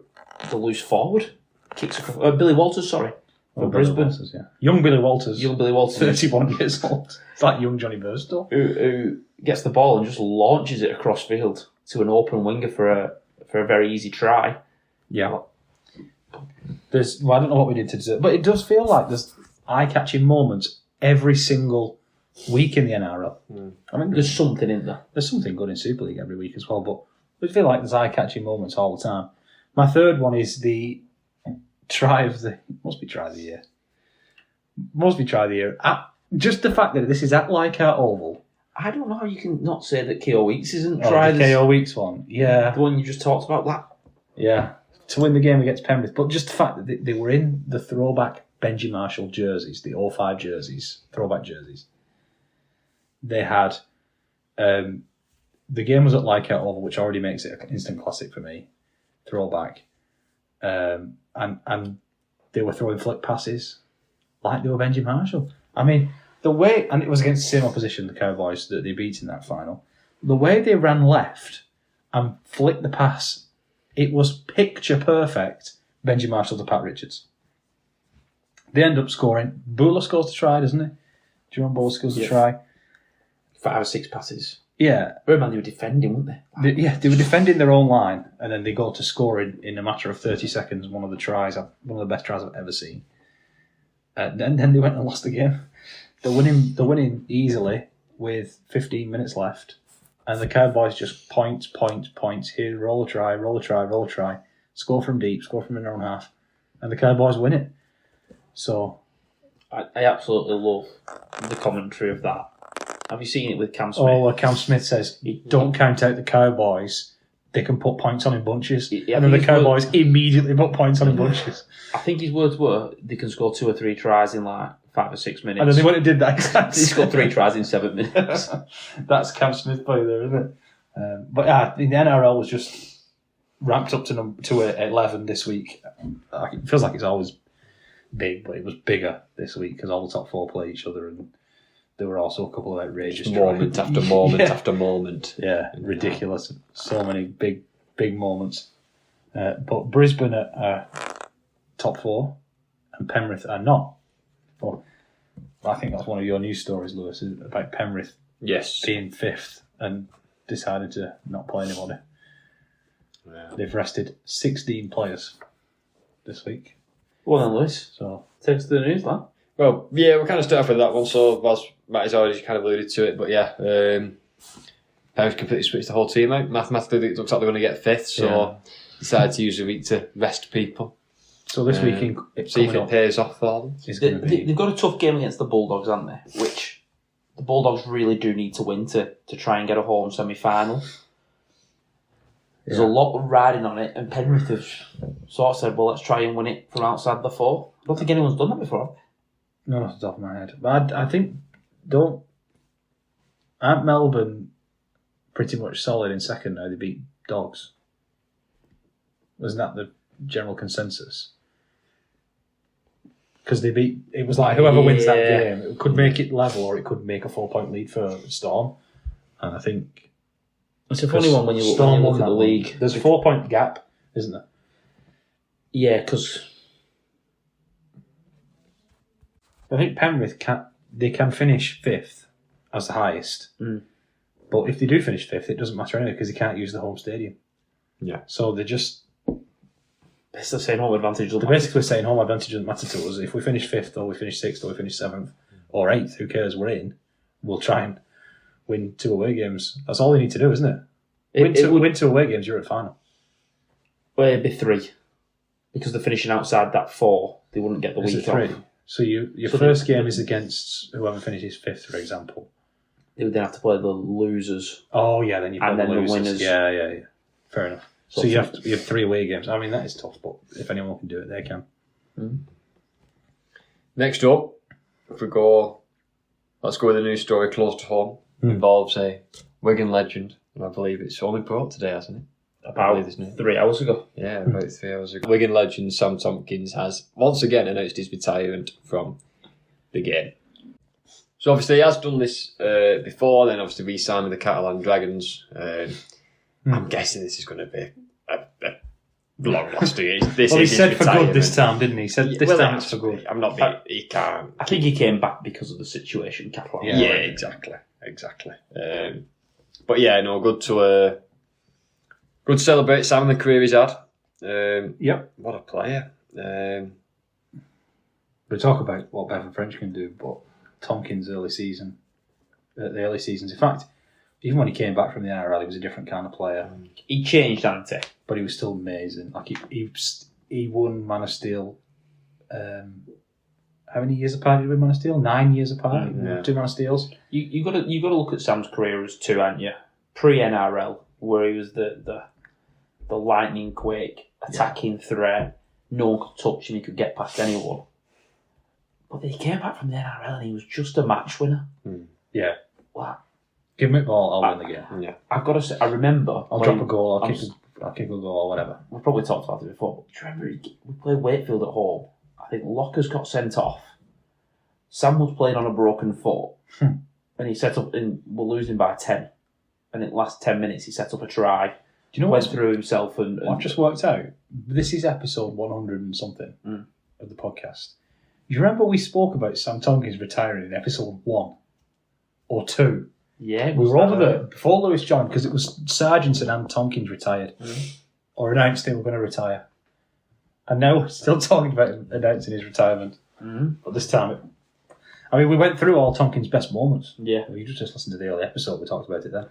the loose forward kicks across. Billy Walters, sorry, for Brisbane. Walters, yeah. Young Billy Walters. 31 years old. It's like young Johnny Burstow. Who gets the ball and just launches it across field to an open winger for a very easy try. Yeah. I don't know what we did to deserve, but it does feel like there's eye-catching moments every single week in the NRL. I mean, There's something in there. there's something good in Super League every week as well, but I feel like there's eye-catching moments all the time. My third one is the try of the... Must be try of the year. Just the fact that this is at Leichhardt Oval. I don't know how you can not say that Keogh Weeks isn't Oh, tried. the KO Weeks one. Yeah. The one you just talked about. That. Yeah. To win the game against Penrith. But just the fact that they were in the throwback Benji Marshall jerseys, the 05 jerseys, throwback jerseys. They had... the game was at Leichhardt Oval, which already makes it an instant classic for me. Throwback. And they were throwing flick passes like they were Benji Marshall. I mean, the way... And it was against the same opposition, the Cowboys, that they beat in that final. The way they ran left and flicked the pass... It was picture perfect Benji Marshall to Pat Richards. They end up scoring. Bula scores the try, doesn't he? Jerome Bula scores the try. 5 or 6 passes. Yeah. Bear in mind they were defending, weren't they? They were defending their own line, and then they go to score in a matter of 30 seconds. One of the best tries I've ever seen. And then they went and lost the game. They're winning easily with 15 minutes left. And the Cowboys just points. Here, roll a try. Score from deep, score from their own half. And the Cowboys win it. So... I absolutely love the commentary of that. Have you seen it with Cam Smith? Oh, Cam Smith says, don't count out the Cowboys. They can put points on in bunches. And then the Cowboys immediately put points on in bunches. I think his words were, they can score 2 or 3 tries in like 5 or 6 minutes. And then they went and did that exactly. He scored 3 tries in 7 minutes. That's Cam Smith play there, isn't it? But yeah, the NRL was just ramped up to 11 this week. It feels like it's always big, but it was bigger this week because all the top 4 play each other, and there were also a couple of outrageous moment after moment after moment. Yeah, ridiculous. So many big moments. But Brisbane are top 4, and Penrith are not. Well, I think that's one of your news stories, Lewis, about Penrith being 5th and decided to not play anybody. Yeah. They've rested 16 players this week. Well then, Lewis. So take us to the news, lad. Well, yeah, we'll kind of start off with that one. So, whilst Matt has already kind of alluded to it, but yeah, Penrith completely switched the whole team out. Mathematically, it looks like they're going to get 5th, so decided to use the week to rest people. So this week, see if it pays off for them. They've got a tough game against the Bulldogs, haven't they? Which the Bulldogs really do need to win to try and get a home semi-final. There's a lot of riding on it, and Penrith have sort of said, well, let's try and win it from outside the 4. I don't think anyone's done that before. No, off the top of my head. But I think, aren't Melbourne pretty much solid in second now? They beat Dogs. Wasn't that the general consensus? Because it was like whoever wins that game, it could make it level or it could make a 4-point lead for Storm. And I think it's a funny one when you look at the league. There's a 4-point gap, isn't there? Yeah, because I think Penrith can finish 5th as the highest. But if they do finish 5th, it doesn't matter anyway because they can't use the home stadium. Yeah. So they're saying home advantage. They're basically saying home advantage doesn't matter to us. If we finish 5th or we finish 6th or we finish 7th or 8th, who cares? We're in. We'll try and win 2 away games. That's all they need to do, isn't it? Win 2 away games, you're at the final. Well, it'd be 3. Because they're finishing outside that 4, they wouldn't get the week off. So your first game is against whoever finishes 5th, for example. They would then have to play the losers. Oh, yeah, then you play the losers. Winners. Yeah. Fair enough. So you have 3 away games. I mean, that is tough, but if anyone can do it, they can. Next up, if we go, let's go with a news story close to home. Involves a Wigan legend, and I believe it's only brought today, hasn't it? About 3 hours ago. Yeah, about 3 hours ago. Wigan legend Sam Tompkins has once again announced his retirement from the game. So obviously he has done this before, then obviously re-signed with the Catalan Dragons. I'm guessing this is going to be a long-lasting. He said for good this time, didn't he? He said this time it's for good. I'm not being, he can't. I think he came back because of the situation, Catalan. Yeah, exactly. But yeah, no, good to celebrate Sam and the career he's had. Yep. What a player. We talk about what Bevan French can do, but Tompkins' the early seasons, in fact, even when he came back from the NRL, he was a different kind of player. He changed, hadn't he? But he was still amazing. Like he won Man of Steel. How many years apart did he win Man of Steel? 9 years apart. Yeah. 2 Man of Steels. You got to look at Sam's career as 2, haven't you? Pre-NRL, where he was the lightning quick attacking threat. No one could touch him. He could get past anyone. But then he came back from the NRL and he was just a match winner. Yeah. Wow. Give me the ball, I'll win the game. Yeah. I've got to say, I remember. I'll drop a goal, I'll kick a goal or whatever. We've probably talked about it before, but do you remember we played Wakefield at home? I think Lockers got sent off. Sam was playing on a broken foot and he set up, and we're losing by 10. And in the last 10 minutes, he set up a try. Do you know went through himself and I've just worked out? This is episode 100 and something of the podcast. Do you remember we spoke about Sam Tompkins retiring in episode 1 or 2? Yeah, we were over there before Lewis joined because it was Sargentson and Tompkins retired or announced they were going to retire. And now we're still talking about him announcing his retirement. But this time, we went through all Tompkins' best moments. Yeah. You just listened to the early episode, we talked about it then.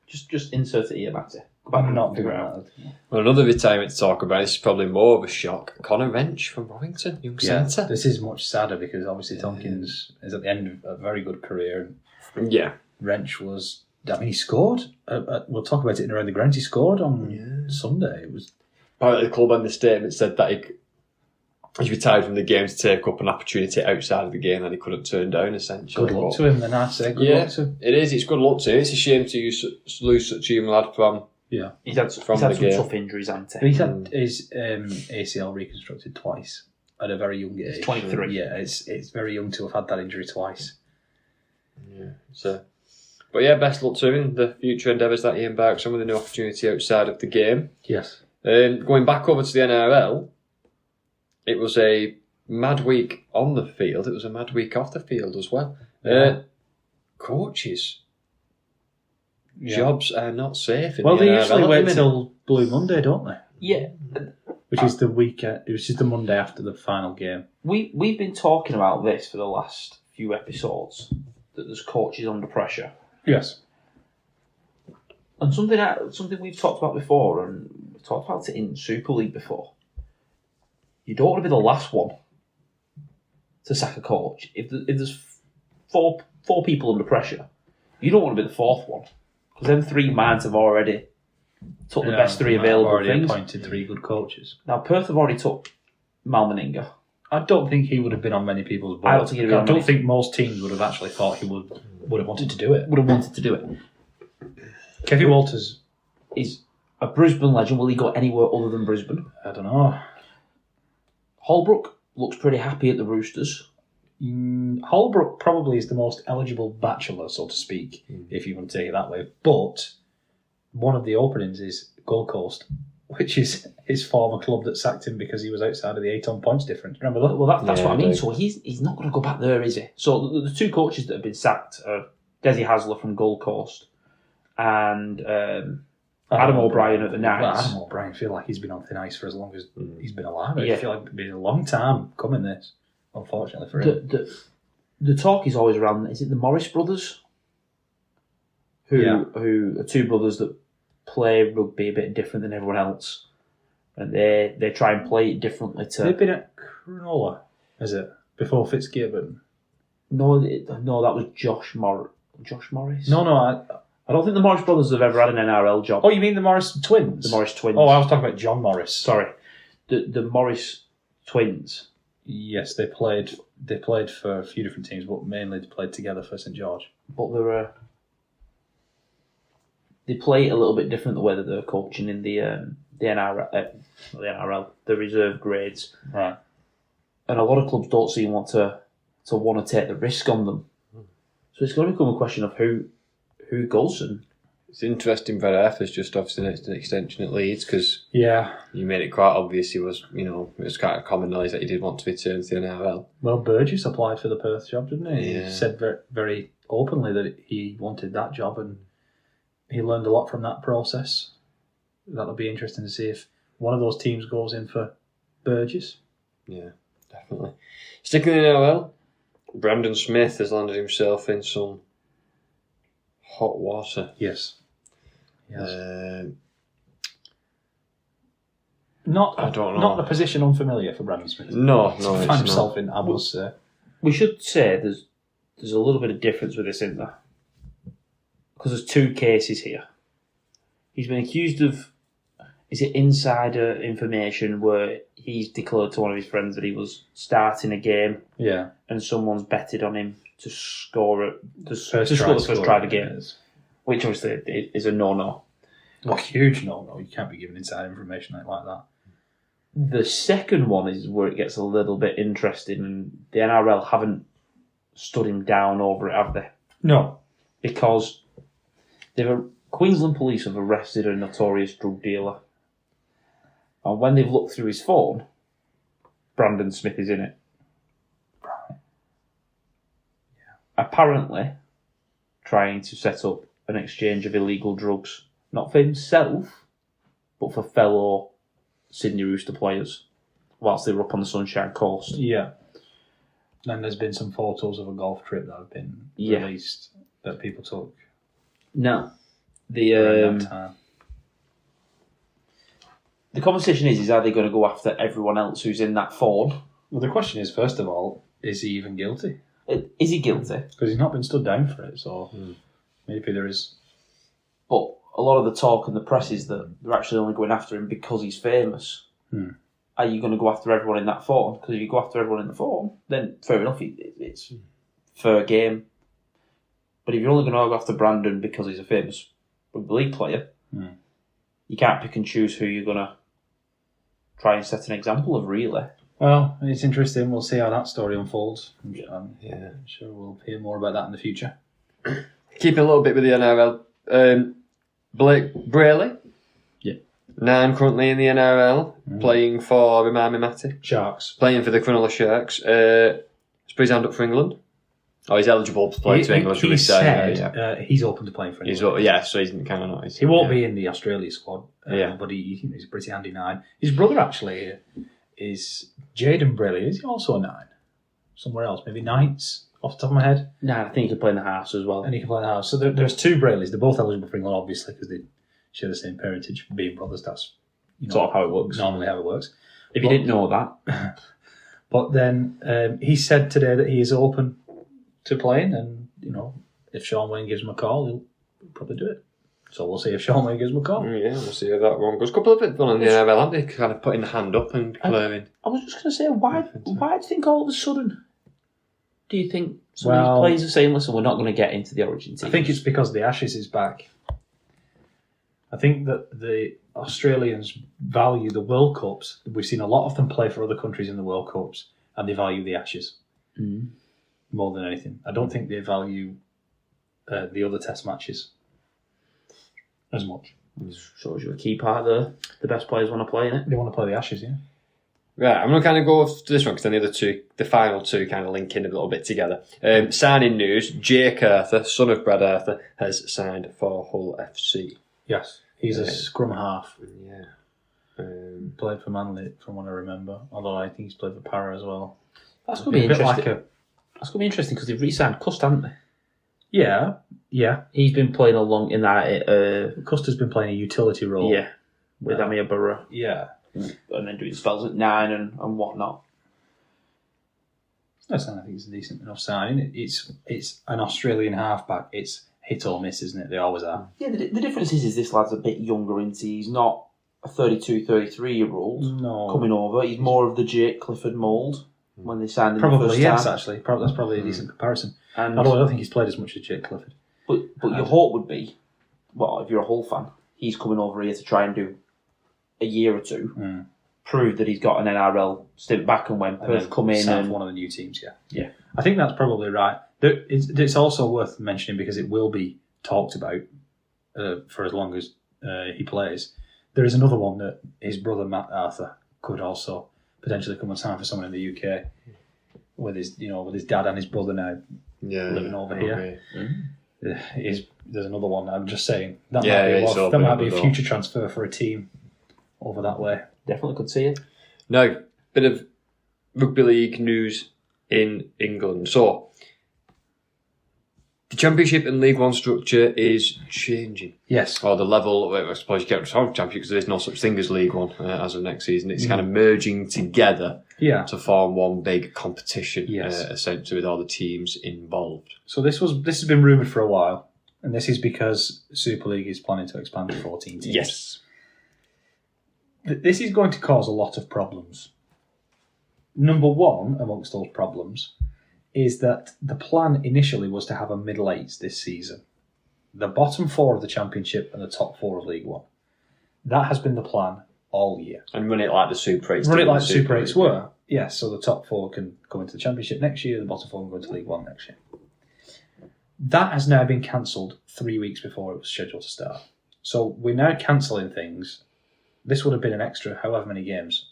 Just insert it here, Matty. I'm not doing that. Well, another retirement to talk about, this is probably more of a shock. Connor Wrench from Wellington, young centre. This is much sadder because obviously Tompkins is at the end of a very good career. Yeah. Wrench was, he scored. We'll talk about it in Around the Grounds. He scored on Sunday. It was. Apparently the club in the statement said that he's retired from the game to take up an opportunity outside of the game that he couldn't turn down, essentially. Good luck to him, then I say. Good luck to him. It is. It's good luck to him. It's a shame to lose such a young lad from. Yeah, he's had some tough injuries, hasn't he? He's had his ACL reconstructed twice at a very young age. He's 23. Yeah, it's very young to have had that injury twice. Yeah. So, but yeah, best luck to him in the future endeavours that he embarks on with a new opportunity outside of the game. Yes. Going back over to the NRL, it was a mad week on the field. It was a mad week off the field as well. Coaches. Jobs are not safe in the NRL. They usually wait till Blue Monday, don't they? Yeah. Which is the weekend. Which is the Monday after the final game. We've been talking about this for the last few episodes, that there's coaches under pressure. Yes. And something we've talked about before, and we've talked about it in Super League before. You don't want to be the last one to sack a coach. If there's four people under pressure, you don't want to be the fourth one. Because then 3 minds have already took the best three available already things. appointed 3 good coaches. Now, Perth have already took Mal Meninga. I don't think he would have been on many people's boards. I don't think he'd be on many. think most teams would have actually thought he would have wanted to do it. Would have wanted to do it. Kevin Walters, He's a Brisbane legend. Will he go anywhere other than Brisbane? I don't know. Holbrook looks pretty happy at the Roosters. Holbrook probably is the most eligible bachelor, so to speak, if you want to take it that way. But one of the openings is Gold Coast, which is his former club that sacked him because he was outside of the 8 on points difference. Remember that? Well, that's what I mean. So he's not going to go back there, is he? So the 2 coaches that have been sacked are Desi Hasler from Gold Coast and Adam O'Brien at the Knights. Well, Adam O'Brien, I feel like he's been on thin ice for as long as he's been alive. Yeah. I feel like it's been a long time coming this, unfortunately for him. The talk is always around, is it the Morris brothers? Who are 2 brothers that play rugby a bit different than everyone else. And they try and play it differently to... They've been at Cronulla, is it? Before Fitzgibbon? No, that was Josh Morris. No, I don't think the Morris brothers have ever had an NRL job. Oh, you mean the Morris twins? The Morris twins. Oh, I was talking about John Morris. Sorry. The Morris twins. Yes, they played for a few different teams, but mainly they played together for St George. But they play it a little bit different the way that they're coaching in the NRL, the reserve grades. Right. And a lot of clubs don't seem want to take the risk on them. So it's going to become a question of who goes. And It's interesting Brad Arthur's just obviously next an extension at Leeds because you made it quite obvious he was, it was kind of common knowledge that he did want to return to the NRL. Well, Burgess applied for the Perth job, didn't he? Yeah. He said very, very openly that he wanted that job and he learned a lot from that process. That'll be interesting to see if one of those teams goes in for Burgess. Yeah, definitely. Sticking in the NRL, Brandon Smith has landed himself in some hot water. Yes. I Not don't know. Not a position unfamiliar for Brandon Smith. No, to it's find himself not. in, I must say. we should say there's a little bit of difference with this, isn't there? Because there's 2 cases here. He's been accused of, is it insider information where he's declared to one of his friends that he was starting a game Yeah. and someone's betted on him to score the first score try of the game, it is. which obviously is a no-no. Well, huge no. You can't be given inside information like that. The second one is where it gets a little bit interesting, and the NRL haven't stood him down over it, have they? No. Because Queensland police have arrested a notorious drug dealer. And when they've looked through his phone, Brandon Smith is in it. Right. Apparently, trying to set up an exchange of illegal drugs, not for himself, but for fellow Sydney Rooster players, whilst they were up on the Sunshine Coast. Yeah. And there's been some photos of a golf trip that have been released that people took Now, around that time. the conversation is are they going to go after everyone else who's in that phone? Well, the question is, first of all, is he even guilty? Is he guilty? Because he's not been stood down for it, so maybe there is... But a lot of the talk in the press is that they're actually only going after him because he's famous. Are you going to go after everyone in that phone? Because if you go after everyone in the phone, then fair enough, it's fair game. But if you're only going to go after Brandon because he's a famous rugby league player, you can't pick and choose who you're going to try and set an example of, really. Well, it's interesting. We'll see how that story unfolds. I'm Yeah. sure we'll hear more about that in the future. Keeping a little bit with the NRL, Blake Brayley. Yeah. 9 currently in the NRL, playing for, remind me, Matty? Sharks. Playing for the Cronulla Sharks. He's put his hand up for England. Oh, he's eligible to play to England, should we say? He's open to playing for He's, England. so he's kind of not. He won't be in the Australia squad, Yeah. but he's a pretty handy 9. His brother, actually, is Jaden Brayley. Is he also a 9? Somewhere else, maybe Knights, off the top of my head. Nah, I think he can play in the house as well. And he can play in the house. So there's 2 Brayleys. They're both eligible for England, obviously, because they share the same parentage. Being brothers, that's Sort of how it works. normally how it works. If you didn't know that. But then he said today that he is open to playing, and if Sean Wayne gives him a call, he'll probably do it. So we'll see if Sean May gives him a call. Yeah, we'll see how that one goes. A couple of people on the NFL, haven't they? Kind of putting the hand up and claiming. I was just going to say, why do you think all of a sudden do you think some of these players are saying, listen, we're not going to get into the Origin team? I think it's because the Ashes is back. I think that the Australians value the World Cups. We've seen a lot of them play for other countries in the World Cups, and they value the Ashes more than anything. I don't think they value the other Test matches as much. It shows you a key part of the best players want to play in it. They want to play the Ashes, yeah. Right, I'm going to kind of go to this one because the final two kind of link in a little bit together. Signing news, Jake Arthur, son of Brad Arthur, has signed for Hull FC. Yes, he's a scrum half. Yeah. Played for Manly, from what I remember. Although I think he's played for Para as well. That's going to be interesting. That's going to be interesting because they've re-signed Cust, haven't they? Yeah. He's been playing along in that... Custer's been playing a utility role. Yeah, with Amir Burra. Yeah. And then doing spells at 9 and whatnot. I think it's a decent enough signing. It's an Australian halfback. It's hit or miss, isn't it? They always are. Yeah, the difference is this lad's a bit younger, isn't he? He's not a 32, 33-year-old coming over. He's more of the Jake Clifford mould when they signed him the first time. Yes, actually. That's probably a decent comparison. Although I don't think he's played as much as Jake Clifford. But your hope would be, well, if you're a Hull fan, he's coming over here to try and do a year or two, prove that he's got an NRL stint back, and when Perth come in and one of the new teams, yeah. I think that's probably right. It's also worth mentioning because it will be talked about for as long as he plays. There is another one that his brother Matt Arthur could also potentially come and sign for someone in the UK with his dad and his brother now living over here. There's another one. I'm just saying that might be a future transfer for a team over that way. Definitely could see it. Now, bit of rugby league news in England. So, the Championship and League One structure is changing. Yes. Or the level, I suppose you can't call it Championship because there is no such thing as League One as of next season. It's kind of merging together to form one big competition, essentially, with all the teams involved. So this has been rumoured for a while, and this is because Super League is planning to expand to 14 teams. Yes. This is going to cause a lot of problems. Number one amongst those problems is that the plan initially was to have a middle eight this season. The bottom four of the Championship and the top four of League One. That has been the plan all year. And run it like the Super 8s. Run it like the Super 8s were. Yes, so the top four can go into the Championship next year, the bottom four can go into League One next year. That has now been cancelled 3 weeks before it was scheduled to start. So we're now cancelling things. This would have been an extra however many games.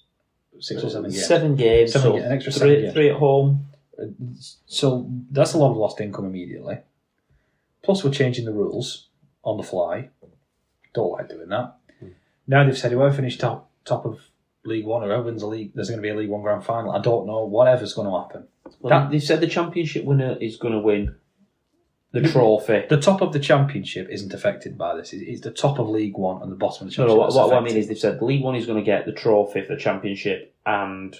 6 or 7 games. 7 games. An extra 7 games. 3 at home. So that's a lot of lost income immediately. Plus we're changing the rules on the fly. Don't like doing that. Now they've said whoever finished top of League One or whoever wins the league, there's going to be a League One grand final. I don't know. Whatever's going to happen. Well, they've said the Championship winner is going to win the trophy. The top of the Championship isn't affected by this. It's the top of League One and the bottom of the Championship. What I mean is they've said League One is going to get the trophy for the Championship and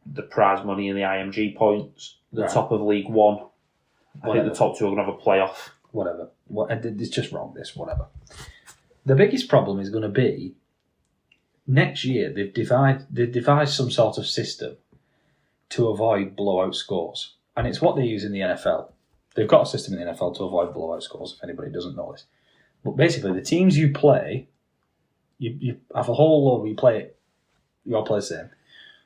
the prize money and the IMG points. The top of League One. I think the top two are going to have a playoff. Whatever. It's just wrong, this. Whatever. The biggest problem is going to be next year they've devised some sort of system to avoid blowout scores. And it's what they use in the NFL. They've got a system in the NFL to avoid blowout scores, if anybody doesn't know this. But basically, the teams you play, you have a whole load where you all play the same.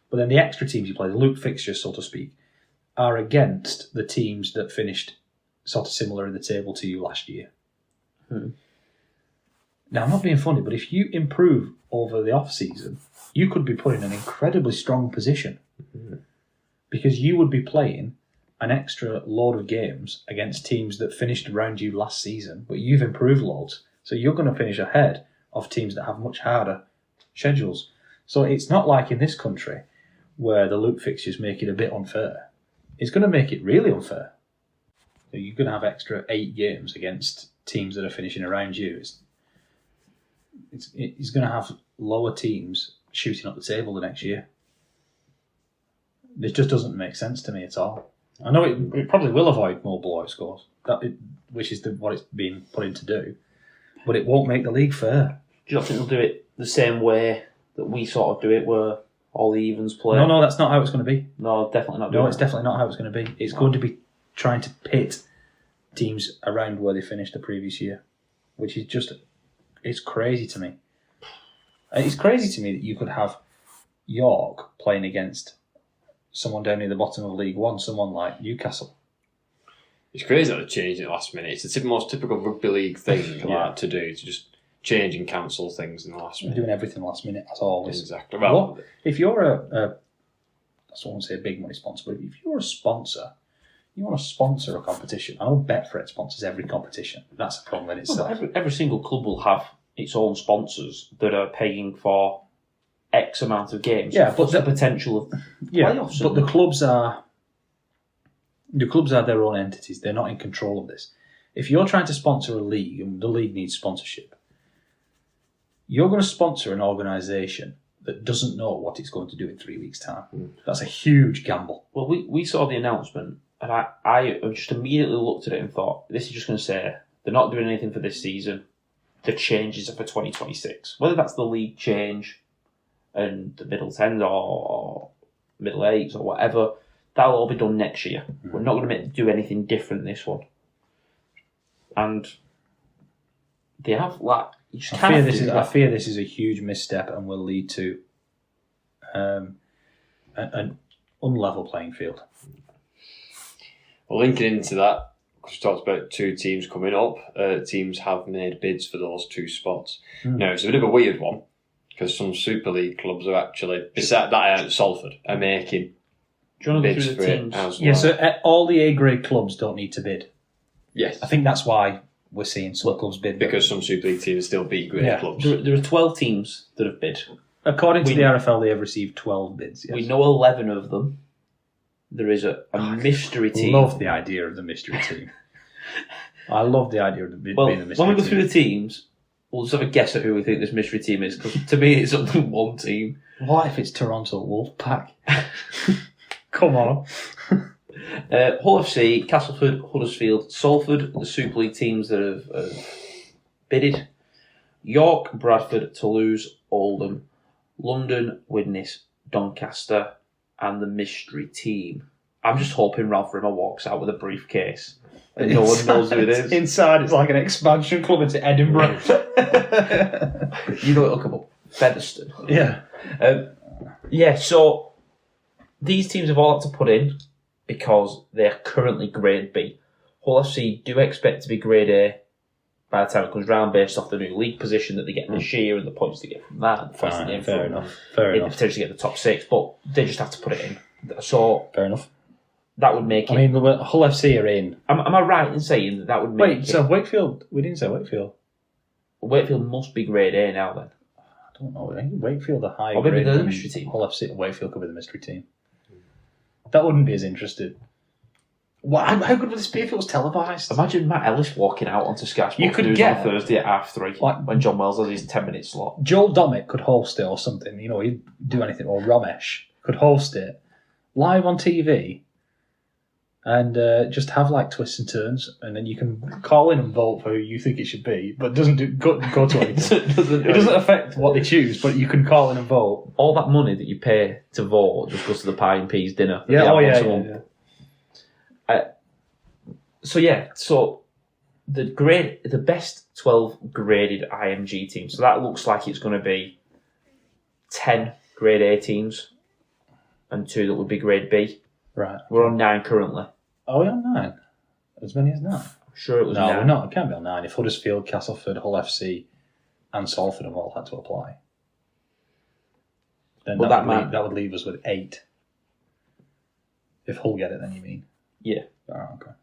But then the extra teams you play, the loop fixtures, so to speak, are against the teams that finished sort of similar in the table to you last year. Now, I'm not being funny, but if you improve over the off-season, you could be put in an incredibly strong position. Because you would be playing an extra load of games against teams that finished around you last season, but you've improved loads. So you're going to finish ahead of teams that have much harder schedules. So it's not like in this country where the loop fixtures make it a bit unfair. It's going to make it really unfair. So you're going to have extra 8 games against teams that are finishing around you. It's going to have lower teams shooting up the table the next year. It just doesn't make sense to me at all. I know it probably will avoid more blowout scores, which is what it's been put in to do. But it won't make the league fair. Do you not think they'll do it the same way that we sort of do it, where all the evens play? No, that's not how it's going to be. No, definitely not. No, it's definitely not how it's going to be. It's going to be trying to pit teams around where they finished the previous year, which is just, it's crazy to me. It's crazy to me that you could have York playing against someone down near the bottom of League One, someone like Newcastle. It's crazy that they changed it last minute. It's the most typical rugby league thing like to do, to just change and cancel things in the last minute. Doing everything last minute, as always. Exactly. Well, if you're I don't want to say a big money sponsor, but if you're a sponsor, you want to sponsor a competition. I know Betfred sponsors every competition. That's a problem in itself. Well, every single club will have its own sponsors that are paying for X amount of games. Yeah, but the potential of playoffs. But the clubs are their own entities. They're not in control of this. If you're trying to sponsor a league, and the league needs sponsorship, you're going to sponsor an organisation that doesn't know what it's going to do in 3 weeks' time. That's a huge gamble. Well, we saw the announcement, and I just immediately looked at it and thought, this is just going to say they're not doing anything for this season. The changes are for 2026. Whether that's the league change and the middle 10s or middle 8s or whatever, that'll all be done next year. We're not going to do anything different this one. And they have, you just I fear this is a huge misstep and will lead to an unlevel playing field. Well, linking into that, because we talked about 2 teams coming up, teams have made bids for those 2 spots. Now, it's a bit of a weird one, because some Super League clubs are actually, besides that, Salford, are making Do you want to go bids through for the it teams? as well. Yeah, so all the A-grade clubs don't need to bid. Yes. I think that's why we're seeing some clubs bid. Because some Super League teams still beat grade clubs. There are 12 teams that have bid. According to the RFL, they have received 12 bids. Yes. We know 11 of them. There is a mystery team. I love the idea of the mystery team. I love the idea of being the mystery team. When we go through the teams, we'll just have a guess at who we think this mystery team is, because to me it's only one team. What if it's Toronto Wolfpack? Come on. Hull FC, Castleford, Huddersfield, Salford, the Super League teams that have bidded. York, Bradford, Toulouse, Oldham, London, Widnes, Doncaster, and the mystery team. I'm just hoping Ralph Rimmer walks out with a briefcase and no one knows who it is. Inside, it's like an expansion club into Edinburgh. You know it'll come up. Featherstone. Yeah. So these teams have all had to put in because they're currently Grade B. Hull FC do expect to be Grade A by the time it comes round, based off the new league position that they get this year and the points they get from that. Fair enough. They potentially get the top 6, but they just have to put it in. So Fair enough. that would make it. I mean, Hull FC are in. Am I right in saying that would make Wait, so Wakefield? We didn't say Wakefield. Wakefield must be Grade A now then? I don't know. I think Wakefield are higher Or maybe grade they're the than mystery team. Hull FC. Wakefield could be the mystery team. That wouldn't be as interesting. How good would this be if it was televised? Imagine Matt Ellis walking out onto Sky Sports You could News get- on Thursday at 3:30 when John Wells has his 10-minute slot. Joel Dommett could host it or something. You know, he'd do anything. Or Ramesh could host it live on TV and just have like twists and turns, and then you can call in and vote for who you think it should be, but it doesn't go to anything. It doesn't affect what they choose, but you can call in and vote. All that money that you pay to vote just goes to the pie and peas dinner. that they Yeah, have oh once a yeah, month. yeah. So the best 12 graded IMG teams. So that looks like it's going to be 10 Grade A teams and 2 that would be Grade B. Right. We're on 9 currently. Are we on 9? As many as 9? I'm sure it was No, 9. we're not. It can't be on 9. If Huddersfield, Castleford, Hull FC, and Salford have all had to apply, then Well, that would leave us with 8. If Hull get it, then you mean? Yeah. Oh, okay.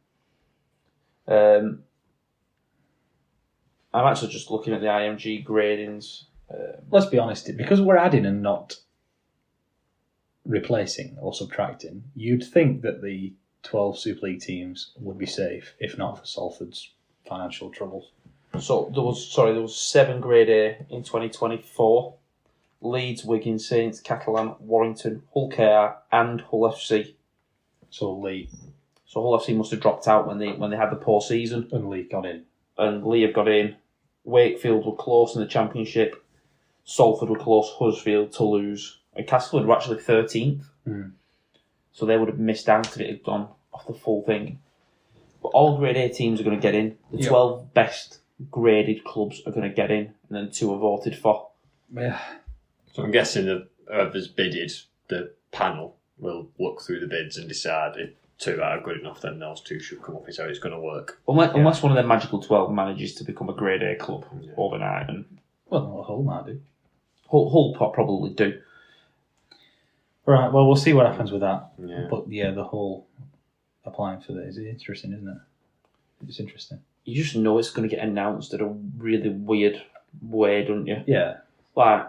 I'm actually just looking at the IMG gradings. Let's be honest, because we're adding and not replacing or subtracting, you'd think that the 12 Super League teams would be safe, if not for Salford's financial troubles. So there was 7 Grade A in 2024. Leeds, Wigan, Saints, Catalan, Warrington, Hull KR, and Hull FC. So Lee So Hull FC must have dropped out when they had the poor season. and Lee got in. And Lee have got in. Wakefield were close in the Championship. Salford were close, Huddersfield, Toulouse. And Castleford were actually 13th. So they would have missed out if it had gone off the full thing. But all Grade A teams are going to get in. The 12 best graded clubs are going to get in, and then 2 are voted for. Yeah. So I'm guessing that whoever's bidded, the panel will look through the bids and decide if 2 are good enough, then those 2 should come up. Is how it's going to work. Unless one of their magical 12 manages to become a Grade A club overnight. And Well, Hull might do. Hull probably do. Right, well, we'll see what happens with that. Yeah. But yeah, the whole applying for that is interesting, isn't it? It's interesting. You just know it's going to get announced in a really weird way, don't you? Yeah. Like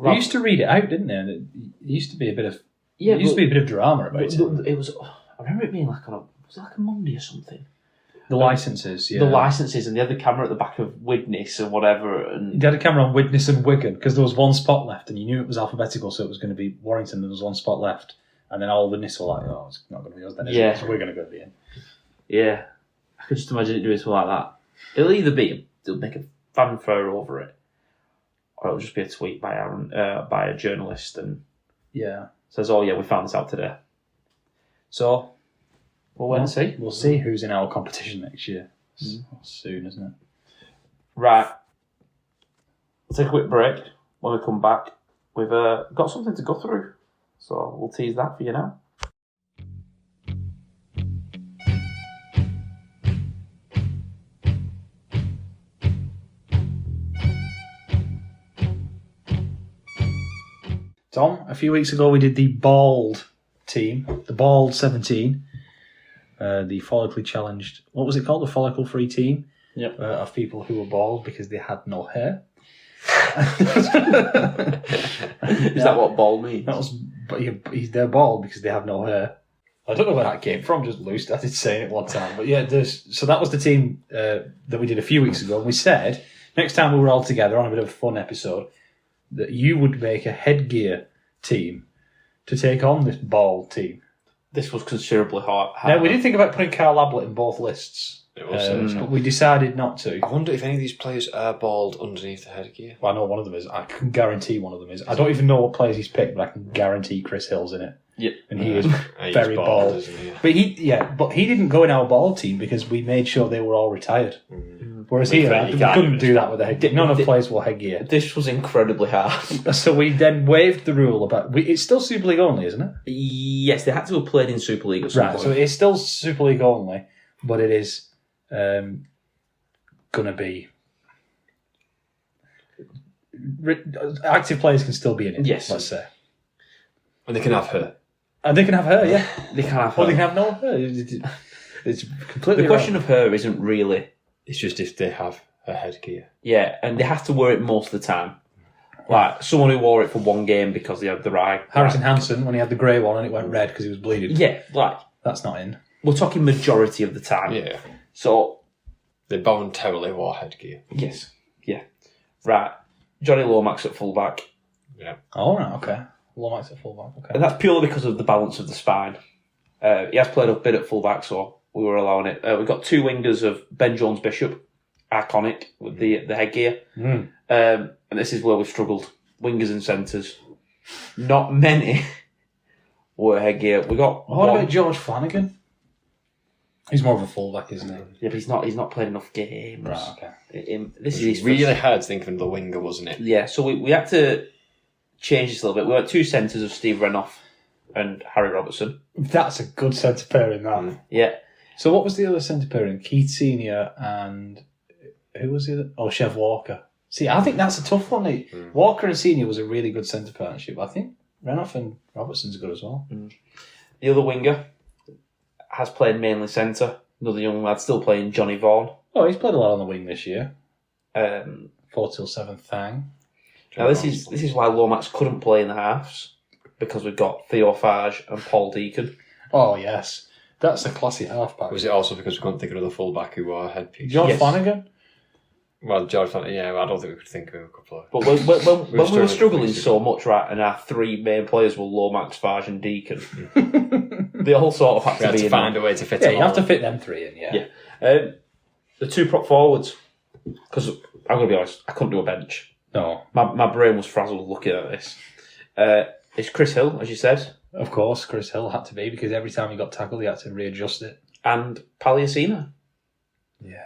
They used to read it out, didn't they? And it used to be a bit of yeah, there used to be a bit of drama about it. It was. I remember it being like was it like a Monday or something? The licences, yeah. The licences, and they had the camera at the back of Widnes and whatever. And They had a camera on Widnes and Wigan because there was one spot left, and you knew it was alphabetical, so it was going to be Warrington. There was one spot left, and then all Widnes were like, "Oh, it's not going to be us then, is it? So we're going to go be in." Yeah, I could just imagine it doing something like that. It'll either be they'll make a fanfare over it, or it'll just be a tweet by by a journalist and says, "Oh yeah, we found this out today." So we'll wait and see. We'll see who's in our competition next year. Soon, isn't it? Right. We'll take a quick break. When we come back, we've got something to go through. So we'll tease that for you now. Tom, a few weeks ago we did the Bald team, the Bald 17, the follically challenged, what was it called? The follicle-free team of people who were bald because they had no hair. Is that what bald means? That was, but they're bald because they have no hair. I don't know where that came from, just loose. I did say it one time. But yeah, so that was the team that we did a few weeks ago. And we said, next time we were all together on a bit of a fun episode, that you would make a headgear team to take on this bald team. This was considerably hard. Now, we did think about putting Carl Ablett in both lists, It was, but we decided not to. I wonder if any of these players are bald underneath the headgear. Well, I know one of them is. I can guarantee one of them is. I don't even know what players he's picked, but I can guarantee Chris Hill's in it. Yep. And he is He's very bald. isn't he? But he didn't go in our bald team because we made sure they were all retired. Whereas We here, can't couldn't do that with a headgear. None of the players wore headgear. This was incredibly hard. So we then waived the rule about... it's still Super League only, isn't it? Yes, they had to have played in Super League at some point. So it's still Super League only, but it is going to be... active players can still be in it, Yes. let's say. And they can have her. And they can have her, yeah. They can have Or her. they can have no her. It's completely The question wrong. of her isn't really... It's just if they have a headgear. Yeah, and they have to wear it most of the time. Like, someone who wore it for one game because they had the right... Harrison Hansen, when he had the grey one and it went red because he was bleeding. Yeah, like, That's not in. we're talking majority of the time. Yeah. So, They voluntarily wore headgear. yes. Yeah. Right. Johnny Lomax at fullback. Yeah. Oh, right, okay. Lomax at fullback, okay. And that's purely because of the balance of the spine. He has played a bit at fullback, so we were allowing it. We've got 2 wingers of Ben Jones-Bishop, iconic, with the headgear. And this is where we've struggled. Wingers and centres. Not many wore headgear. We got What one. about George Flanagan? He's more of a fullback, isn't he? Yeah, but he's not played enough games. Right, okay. This is It's his really first- hard to think of the winger, wasn't it? Yeah, so we had to change this a little bit. We went 2 centres of Steve Renoff and Harry Robertson. That's a good centre pairing, that. Yeah. So what was the other centre pairing? Keith Senior and... who was the other? Oh, Chev Walker. See, I think that's a tough one. Walker and Senior was a really good centre partnership. I think Renoff and Robertson's good as well. The other winger has played mainly centre. Another young lad still playing, Johnny Vaughan. Oh, he's played a lot on the wing this year. 4 till 7 Thang. Now this is why Lomax couldn't play in the halves, because we've got Theo Farge and Paul Deacon. Oh, yes. That's a classy halfback. Was it also because we couldn't think of another fullback who wore a headpiece? George Yes. Flanagan? Well, George Flanagan, yeah, I don't think we could think of a couple of... But when we were struggling struggling with so much, right, and our 3 main players were Lomax, Farge and Deacon, they all sort of had We to had be to in find there. a way to fit Yeah, it you all have to in. fit them 3 in, yeah. Yeah. The 2 prop forwards, because I'm going to be honest, I couldn't do a bench. No. My brain was frazzled looking at this. It's Chris Hill, as you said, Of course, Chris Hill had to be, because every time he got tackled, he had to readjust it. and Paliasina. Yeah.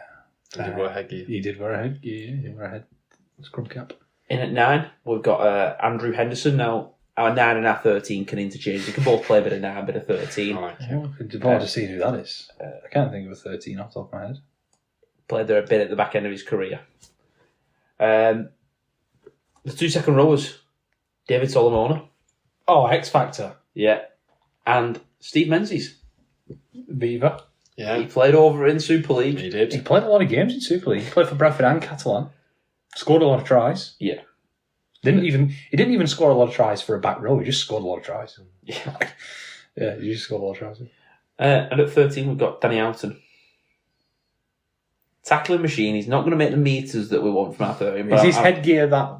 He did wear headgear. He did wear a headgear, he wore a head scrum cap. In at 9, we've got Andrew Henderson. Now, our 9 and our 13 can interchange. They can both play a bit of 9, a bit of 13. All right. I'd want to see who that is. I can't think of a 13 off the top of my head. Played there a bit at the back end of his career. The 2 second rowers, David Solomona. Oh, X Factor. Yeah. And Steve Menzies. Beaver. He Yeah, played over in Super League. he He did. played a lot of games in Super League. He played for Bradford and Catalan. Scored a lot of tries. Yeah. He didn't even score a lot of tries for a back row. He just scored a lot of tries. Yeah. Yeah, he just scored a lot of tries. And at 13, we've got Danny Houghton. Tackling machine. He's not going to make the meters that we want from our 13. Is his headgear that?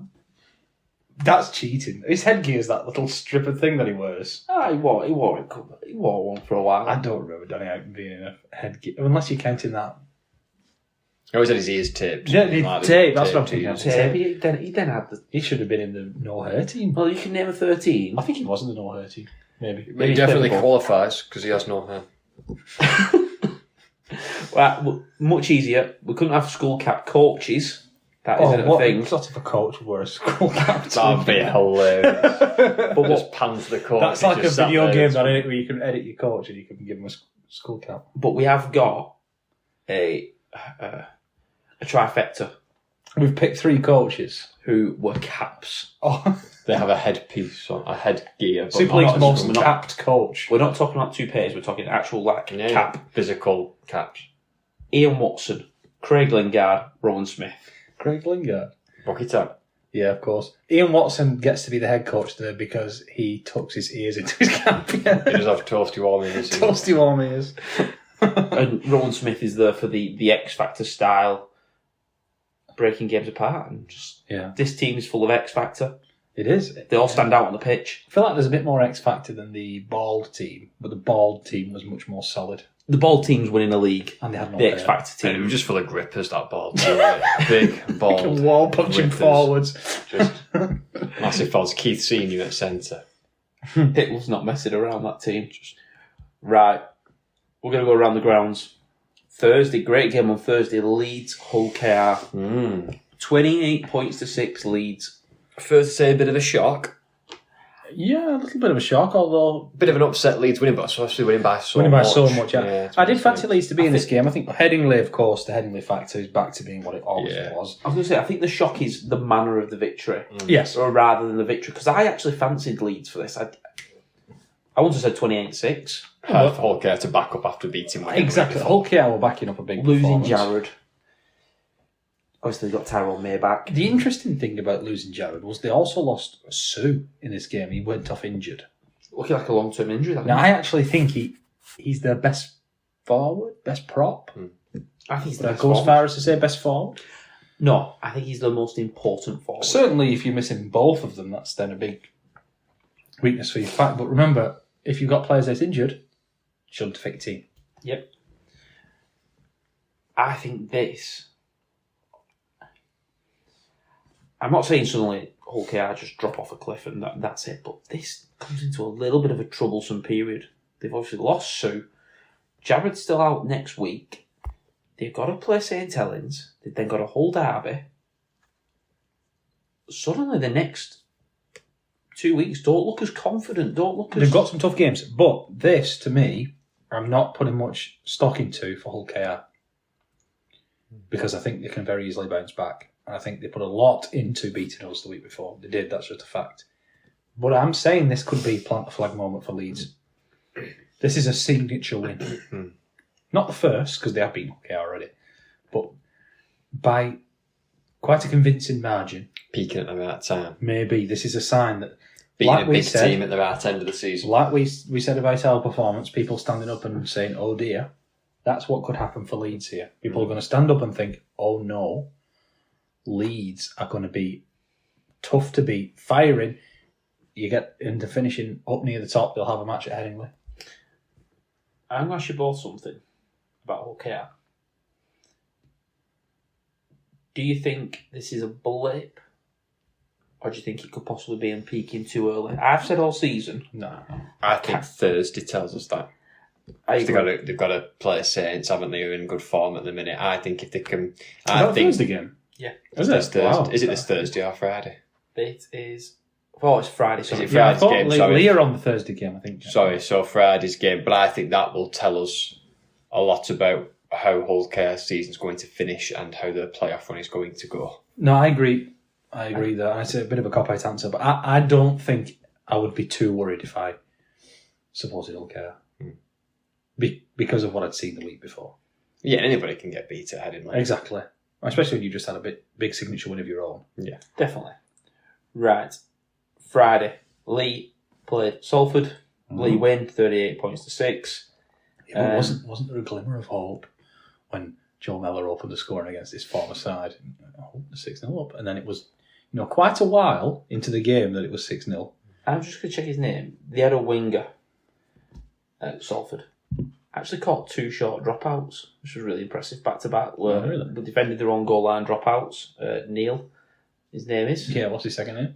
That's cheating. His headgear is that little stripper thing that he wears. He wore one for a while. I don't remember Danny Houghton being in a headgear, unless you're counting that. He always had his ears taped. Yeah, the Like, tape, that's what I'm thinking of. Tape. He then had the. He should have been in the no hair team. Well, you can name a 13. I think he was in the no hair team. Maybe. He definitely qualifies because he has no hair. Well, much easier. We couldn't have school cap coaches. That isn't a thing. What sort of a coach would wear a school cap? That'd be hilarious. But Just pan to the court. That's like a video game on it where you can edit your coach and you can give him a school cap. But we have got a trifecta We've picked 3 coaches. who were caps. Oh, They have a headpiece on, a headgear. but Super not- League's not- most we're not- capped coach. We're not talking like toupees. We're talking actual Yeah, cap. physical caps. Ian Watson, Craig Lingard, Rowan Smith. Craig Lingard. Bucket up. Yeah, of course. Ian Watson gets to be the head coach there because he tucks his ears into his cap. He does have toasty warm ears. Toasty warm ears. And Rowan Smith is there for the X Factor style, breaking games apart. And just Yeah, this team is full of X Factor. it is. They all stand out on the pitch. I feel like there's a bit more X Factor than the bald team, but the bald team was much more solid. The ball team's winning a league. And they had no The X hair. Factor And it team. was just full of grippers, that ball. Big, bald. Wall punching whippers. forwards. Just massive falls. Keith Senior at centre. Hitler's not messing around that team. Right. We're going to go around the grounds. Thursday, great game on Thursday. Leeds, Hull KR. 28 points to 6 Leeds. First to say, a bit of a shock. Yeah, a little bit of a shock, although Bit of an upset Leeds winning, but especially winning by so winning much. by so much. Yeah. I did fancy fancy Leeds to be in this game. I think Headingley, of course, the Headingley factor is back to being what it always Yeah. was. I was going to say, I think the shock is the manner of the victory. Yes. Or rather than the victory. Because I actually fancied Leeds for this. I once have said 28-6. Hull care to back up after beating Wigan. Exactly. Hull KR were backing up a big Losing performance. Jared. Obviously, they've got Tyrone May back. The interesting thing about losing Jared was they also lost Sue in this game. He went off injured. Looking like a long-term injury. Now, I actually think he's their best forward, best prop. I think he's the Would I best go as forward. far as to say best forward? No, I think he's the most important forward. Certainly, if you're missing both of them, that's then a big weakness for your pack. But remember, if you've got players that's injured, should fit your team. Yep. I think this. I'm not saying suddenly Hull KR just drop off a cliff and that's it, but this comes into a little bit of a troublesome period. They've obviously lost Sue. Jared's still out next week. They've got to play St Helens. They've then got to hold Derby. Suddenly, the next 2 weeks don't look as confident. Don't look as. They've got some tough games, but this, to me, I'm not putting much stock into for Hull KR because I think they can very easily bounce back. And I think they put a lot into beating us the week before. They did, that's just a fact. But I'm saying this could be plant the flag moment for Leeds. This is a signature win. Not the first, because they have beaten Hull KR already, but by quite a convincing margin. Peaking at the right time. Maybe this is a sign that, Beating like a we big said, team at the right end of the season. like we said about our performance, people standing up and saying, oh dear, that's what could happen for Leeds here. People are going to stand up and think, oh no, Leeds are going to be tough to beat, firing. You get into finishing up near the top, they'll have a match at Headingley. I'm going to ask you both something about Hull KR. Do you think this is a blip? Or do you think it could possibly be peaking too early? I've said all season. No. I think Thursday tells us that. They've got to play Saints, haven't they? Who are in good form at the minute. I think if they can... Is that a Thursday game? Yeah. Is it? Wow. Is it this Thursday or Friday? It is... Oh, it's Friday. Sorry. Is it Friday's game? Sorry. Leah on the Thursday game, I think. Sorry, so Friday's game. But I think that will tell us a lot about how Hull KR's season's going to finish and how the playoff run is going to go. No, I agree. I agree that. It's a bit of a cop-out answer, but I don't think I would be too worried if I supported Hull KR. Because of what I'd seen the week before. Yeah, anybody can get beat at heading leg. Exactly. Especially when you just had a big signature win of your own. Yeah. Definitely. Right. Friday. Lee played Salford. Lee win, 38 points to 6. Yeah, wasn't there a glimmer of hope when Joe Mellor opened the scoring against his former side? 6-0 up. And then it was quite a while into the game that it was 6-0. I'm just going to check his name. They had a winger at Salford. Actually caught 2 short dropouts, which was really impressive. Back to back, they defended their own goal line dropouts. Neil, his name is. Yeah, what's his second name?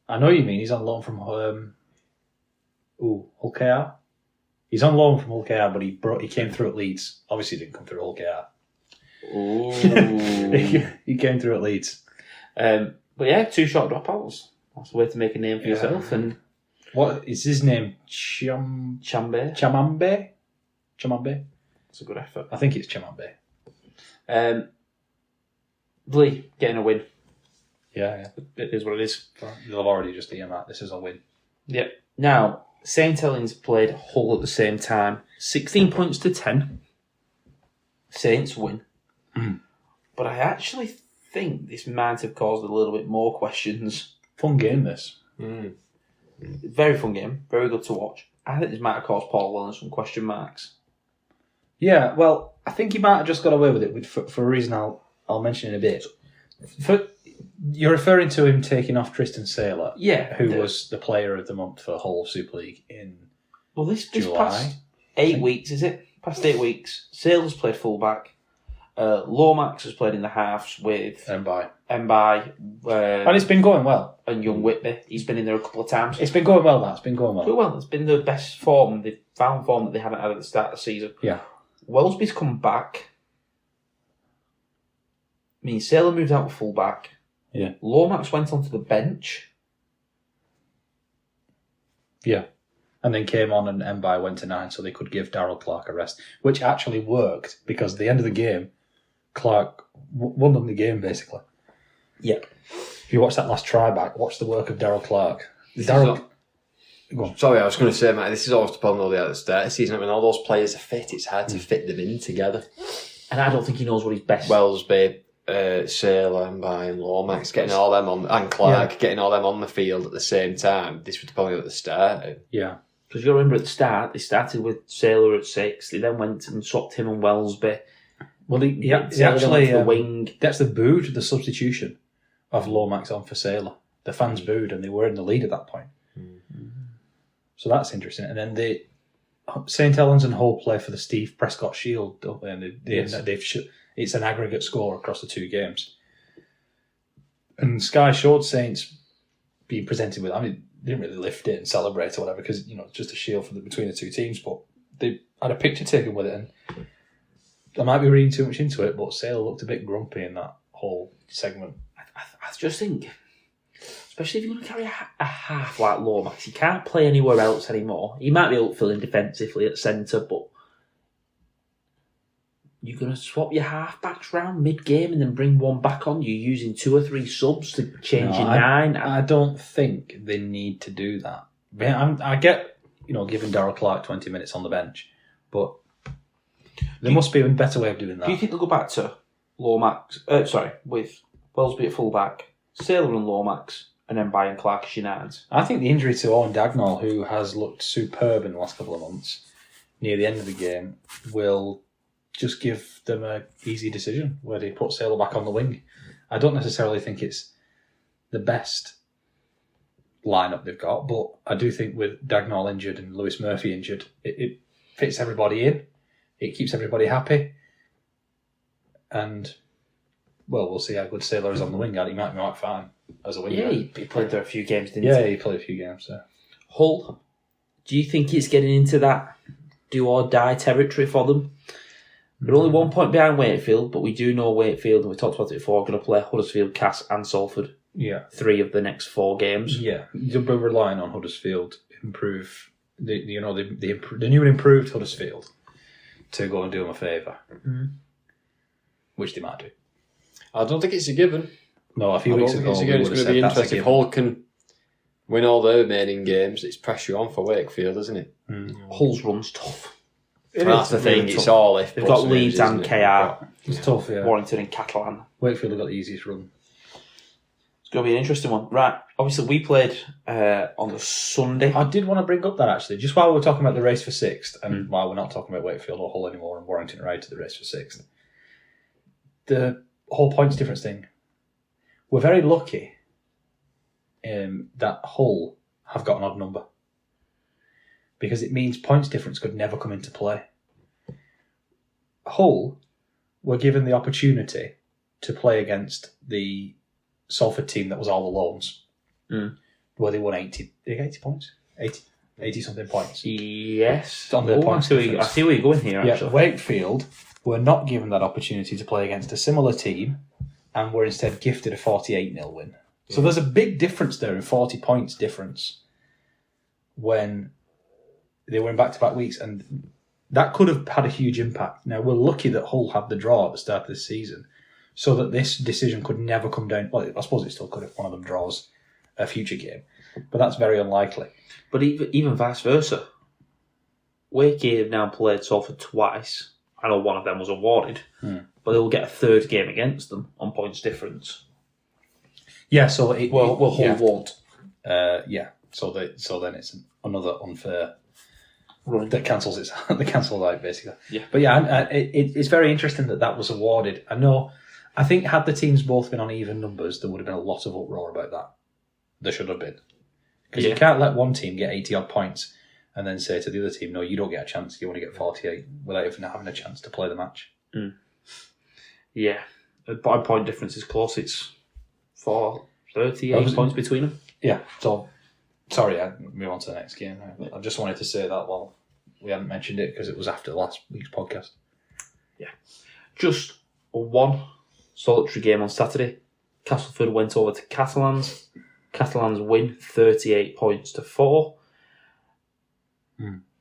I know you mean he's on loan from Hull KR. He's on loan from Hull KR, but he came through at Leeds. Obviously, he didn't come through Hull KR. Ooh. He came through at Leeds. But yeah, 2 short dropouts. That's a way to make a name for yourself. And what is his name? Chamambe. It's a good effort. I think it's Chamambe. Lee getting a win. Yeah. It is what it is. They've already just earmarked this as a win. Yep. Now, St Helens played Hull at the same time. 16 points to 10. Saints win. But I actually think this might have caused a little bit more questions. Fun game, this. Very fun game. Very good to watch. I think this might have caused Paul Wellens some question marks. Yeah, well, I think he might have just got away with it for a reason I'll mention in a bit. You're referring to him taking off Tristan Saylor, who was the player of the month for Hull Super League in this July. Past 8 weeks, is it? Past 8 weeks. Saylor's played fullback. Lomax has played in the halves with Mbai. And it's been going well. And young Whitby. He's been in there a couple of times. It's been going well, It's been going well. Well, it's been the best form. They've found form that they haven't had at the start of the season. Yeah. Wellesby's come back. I mean, Saylor moved out to fullback. Yeah. Lomax went onto the bench. Yeah. And then came on and Mbai went to 9 so they could give Darryl Clark a rest, which actually worked because at the end of the game, Clark won them the game, basically. Yep. If you watch that last try back, watch the work of Darryl Clark. Sorry, I was going to say, Matt, this is always the problem at the start of the season. When all those players are fit, it's hard to fit them in together. And I don't think he knows what he's best. Wellesby, Saylor, Mbai and Lomax, getting all them on, and Clark, getting all them on the field at the same time. This was the problem at the start. Yeah. Because you remember at the start, they started with Saylor at 6. They then went and swapped him and Wellesby. Well, he actually the wing. That's the booed the substitution of Lomax on for Saylor. The fans booed, and they were in the lead at that point. So that's interesting. And then St Helens and Hull play for the Steve Prescott Shield, don't they? And it's an aggregate score across the 2 games. And Sky showed Saints being presented with. I mean, they didn't really lift it and celebrate or whatever because it's just a shield between the 2 teams. But they had a picture taken with it, and I might be reading too much into it, but Saylor looked a bit grumpy in that whole segment. I just think, especially if you're going to carry a half like Lomax, he can't play anywhere else anymore. He might be able to fill in defensively at centre, but you're going to swap your half-backs round mid-game and then bring one back on. You're using 2 or 3 subs to change your 9. I don't think they need to do that. I get, giving Darryl Clark 20 minutes on the bench, but there must be a better way of doing that. Do you think they'll go back to Lomax? With Wellesby at fullback, Saylor and Lomax, and then Mbai and Clark as your 9s? I think the injury to Owen Dagnall, who has looked superb in the last couple of months, near the end of the game, will just give them an easy decision where they put Saylor back on the wing. I don't necessarily think it's the best lineup they've got, but I do think with Dagnall injured and Lewis Murphy injured, it fits everybody in. It keeps everybody happy. And we'll see how good Sailor is on the wing. He might be fine as a winger. Yeah, he played there a few games, didn't Yeah, he? he played a few games. So. Hull, do you think it's getting into that do or die territory for them? They're only 1 point behind Wakefield, but we do know Wakefield, and we talked about it before, are going to play Huddersfield, Cass and Salford. Yeah. 3 of the next 4 games. Yeah. You'll be relying on Huddersfield improve the new and improved Huddersfield to go and do them a favour. Mm-hmm. Which they might do. I don't think it's a given. No, a few weeks ago it's we going would have to said be that's a interesting. If given. Hull can win all their remaining games, it's pressure on for Wakefield, isn't it? Hull's run's tough. That's the thing. really It's tough. all if. They've got buts Leeds isn't and it? KR, It's tough, yeah. Warrington and Catalan. Wakefield have got the easiest run. It's going to be an interesting one. Right, obviously we played on the Sunday. I did want to bring up that actually, just while we're talking about the race for 6th, and while we're not talking about Wakefield or Hull anymore, and Warrington right to the race for 6th. The whole points difference thing. We're very lucky that Hull have got an odd number. Because it means points difference could never come into play. Hull were given the opportunity to play against the Salford team that was all the loans. Where they won 80. They got 80 points? 80 something points. Yes. On their points I difference. see where you're going here, Yeah, actually. Wakefield were not given that opportunity to play against a similar team and were instead gifted a 48-0 win. So there's a big difference there in 40 points difference when they were in back-to-back weeks, and that could have had a huge impact. Now, we're lucky that Hull had the draw at the start of this season so that this decision could never come down. Well, I suppose it still could if one of them draws a future game, but that's very unlikely. But even vice versa. Wakey have now played Salford twice. I know one of them was awarded, but they'll get a 3rd game against them on points difference. Yeah, so Hull won't. So then it's another unfair Run. that cancels out basically. Yeah. But yeah, it's very interesting that was awarded. I think had the teams both been on even numbers, there would have been a lot of uproar about that. There should have been, because you can't let one team get 80 odd points and then say to the other team, no, you don't get a chance. You only get 48 without even having a chance to play the match. Yeah. By point difference is close. It's 38 points between them. Yeah. So sorry, I move on to the next game. I just wanted to say that while we hadn't mentioned it because it was after last week's podcast. Yeah. Just one solitary game on Saturday. Castleford went over to Catalans. Catalans win 38 points to 4.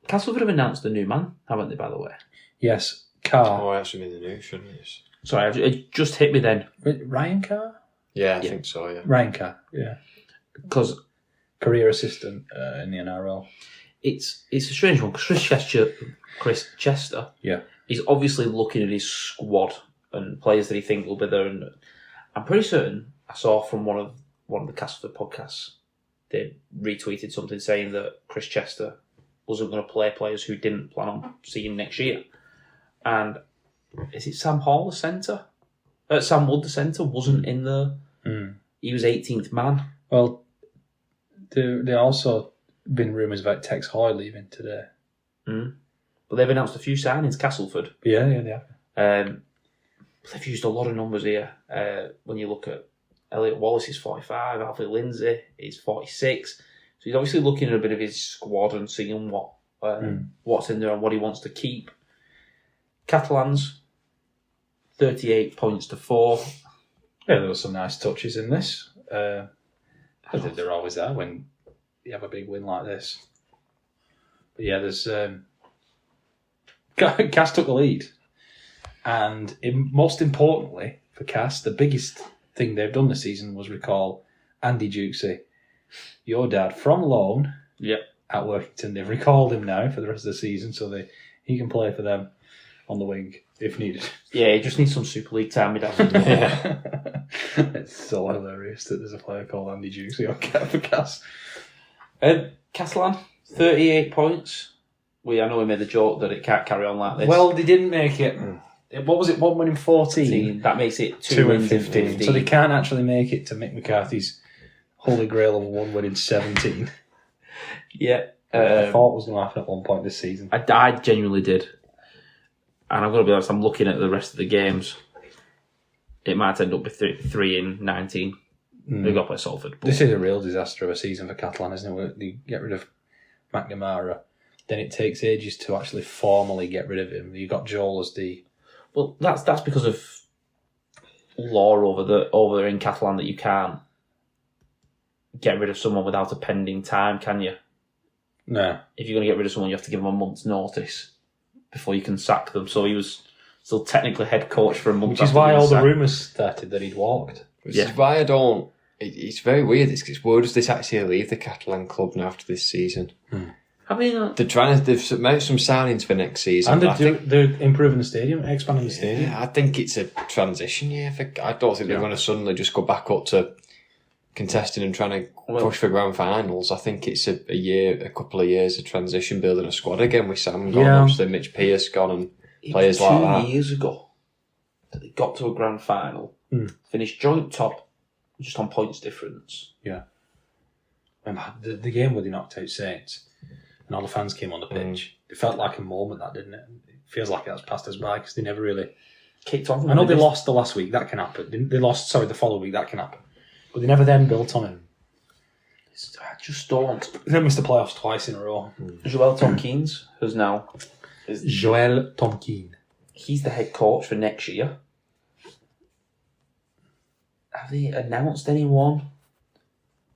Castleford have announced a new man, haven't they, by the way? Yes. Carr. Oh, that should be in the news, shouldn't it? Sorry, it just hit me then. Ryan Carr? Yeah, I think so, yeah. Ryan Carr, yeah. Because Career assistant in the NRL. it's a strange one, because Chris Chester Yeah. is obviously looking at his squad and players that he thinks will be there. And I'm pretty certain I saw from one of the Castleford podcasts, they retweeted something saying that Chris Chester wasn't going to play players who didn't plan on seeing next year. And is it Sam Hall, the centre? Sam Wood, the centre, wasn't in there. He was 18th man. Well, there also been rumours about Tex Hoy leaving today. But they've announced a few signings, Castleford. Yeah, they have. They've used a lot of numbers here. When you look at Elliot Wallace is 45, Alfie Lindsay is 46. So he's obviously looking at a bit of his squad and seeing what's in there and what he wants to keep. Catalans, 38 points to 4. Yeah, there were some nice touches in this. I think they're always there when you have a big win like this. But yeah, there's Cass took the lead, and most importantly for Cass, the biggest thing they've done this season was recall Andy Jukesy, your dad, from loan. Yep. At Workington. They've recalled him now for the rest of the season, so he can play for them on the wing if needed. Yeah, he just needs some Super League time. It's so hilarious that there's a player called Andy Jukesy on for Cass. Catalan, 38 points. I know we made the joke that it can't carry on like this. Well, they didn't make it. What was it? 1 win in 14. That makes it 2 wins in in 15. 15. So they can't actually make it to Mick McCarthy's holy grail of 1 win in 17. Yeah. I thought was going to happen at one point this season. I genuinely did. And I've got to be honest, I'm looking at the rest of the games. it might end up with 3 in 19. They've got to play Salford. But This is a real disaster of a season for Catalan, isn't it? Where you get rid of McNamara, then it takes ages to actually formally get rid of him. You've got Joel as the... Well, that's because of law over there in Catalan that you can't get rid of someone without a pending time, can you? No. If you're going to get rid of someone, you have to give them a month's notice before you can sack them. So he was still technically head coach for a month. Which is why all the rumours started that he'd walked. Which is why I don't... It's very weird. It's where does this actually leave the Catalan club now after this season? I mean, They've made some signings for next season. And they're improving the stadium, expanding the stadium. I think it's a transition year. I don't think they're going to suddenly just go back up to contesting and trying to push for grand finals. I think it's a couple of years of transition, building a squad again with Sam gone, obviously Mitch Pearce gone, and players like that. 2 years ago that they got to a grand final, finished joint top, just on points difference. Yeah. Remember the game where they knocked out Saints and all the fans came on the pitch. It felt like a moment, that, didn't it? It feels like that's passed us by because they never really kicked on. I know they lost the last week, that can happen. They lost, the following week, that can happen. But they never then built on it. I just don't. They missed the playoffs twice in a row. Joel Tompkins, who's now... Joel Tompkins. He's the head coach for next year. Have they announced anyone?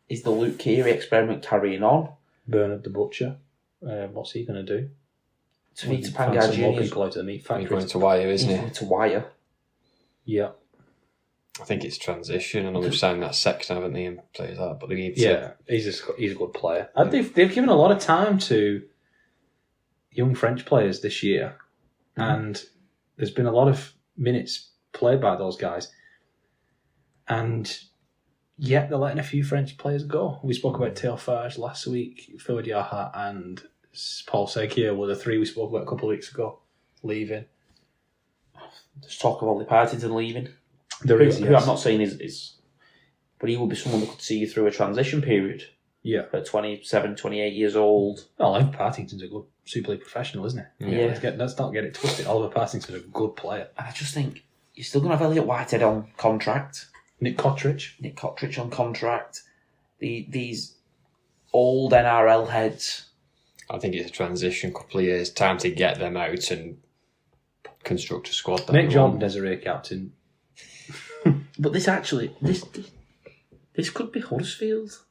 Is the Luke Keary experiment carrying on? Bernard the Butcher. What's he going to do? Tavita Find Pangai some more Jr. people out of the meat He's factory. going to Wire, isn't He's he? going to Wire. Yeah. I think it's transition. I know they've signed that Sexton, haven't they, and players like that, but they need to... Yeah, he's a good player. And they've given a lot of time to young French players this year, and there's been a lot of minutes played by those guys, and yet they're letting a few French players go. We spoke about Théophage last week, Phil Diarra and Paul Seguier were the three we spoke about a couple of weeks ago, leaving. There's talk of Ollie Partington leaving. There is, who I'm not saying is... But he would be someone that could see you through a transition period. Yeah. At 27, 28 years old. Well, Oliver Partington's a good Super League professional, isn't he? Yeah. Let's not get it twisted. Oliver Partington's a good player. And I just think you're still going to have Elliot Whitehead on contract. Nick Cottridge on contract. These old NRL heads. I think it's a transition, couple of years, time to get them out and construct a squad. Nick Jordan, Desiree captain. But this actually, this could be Huddersfield.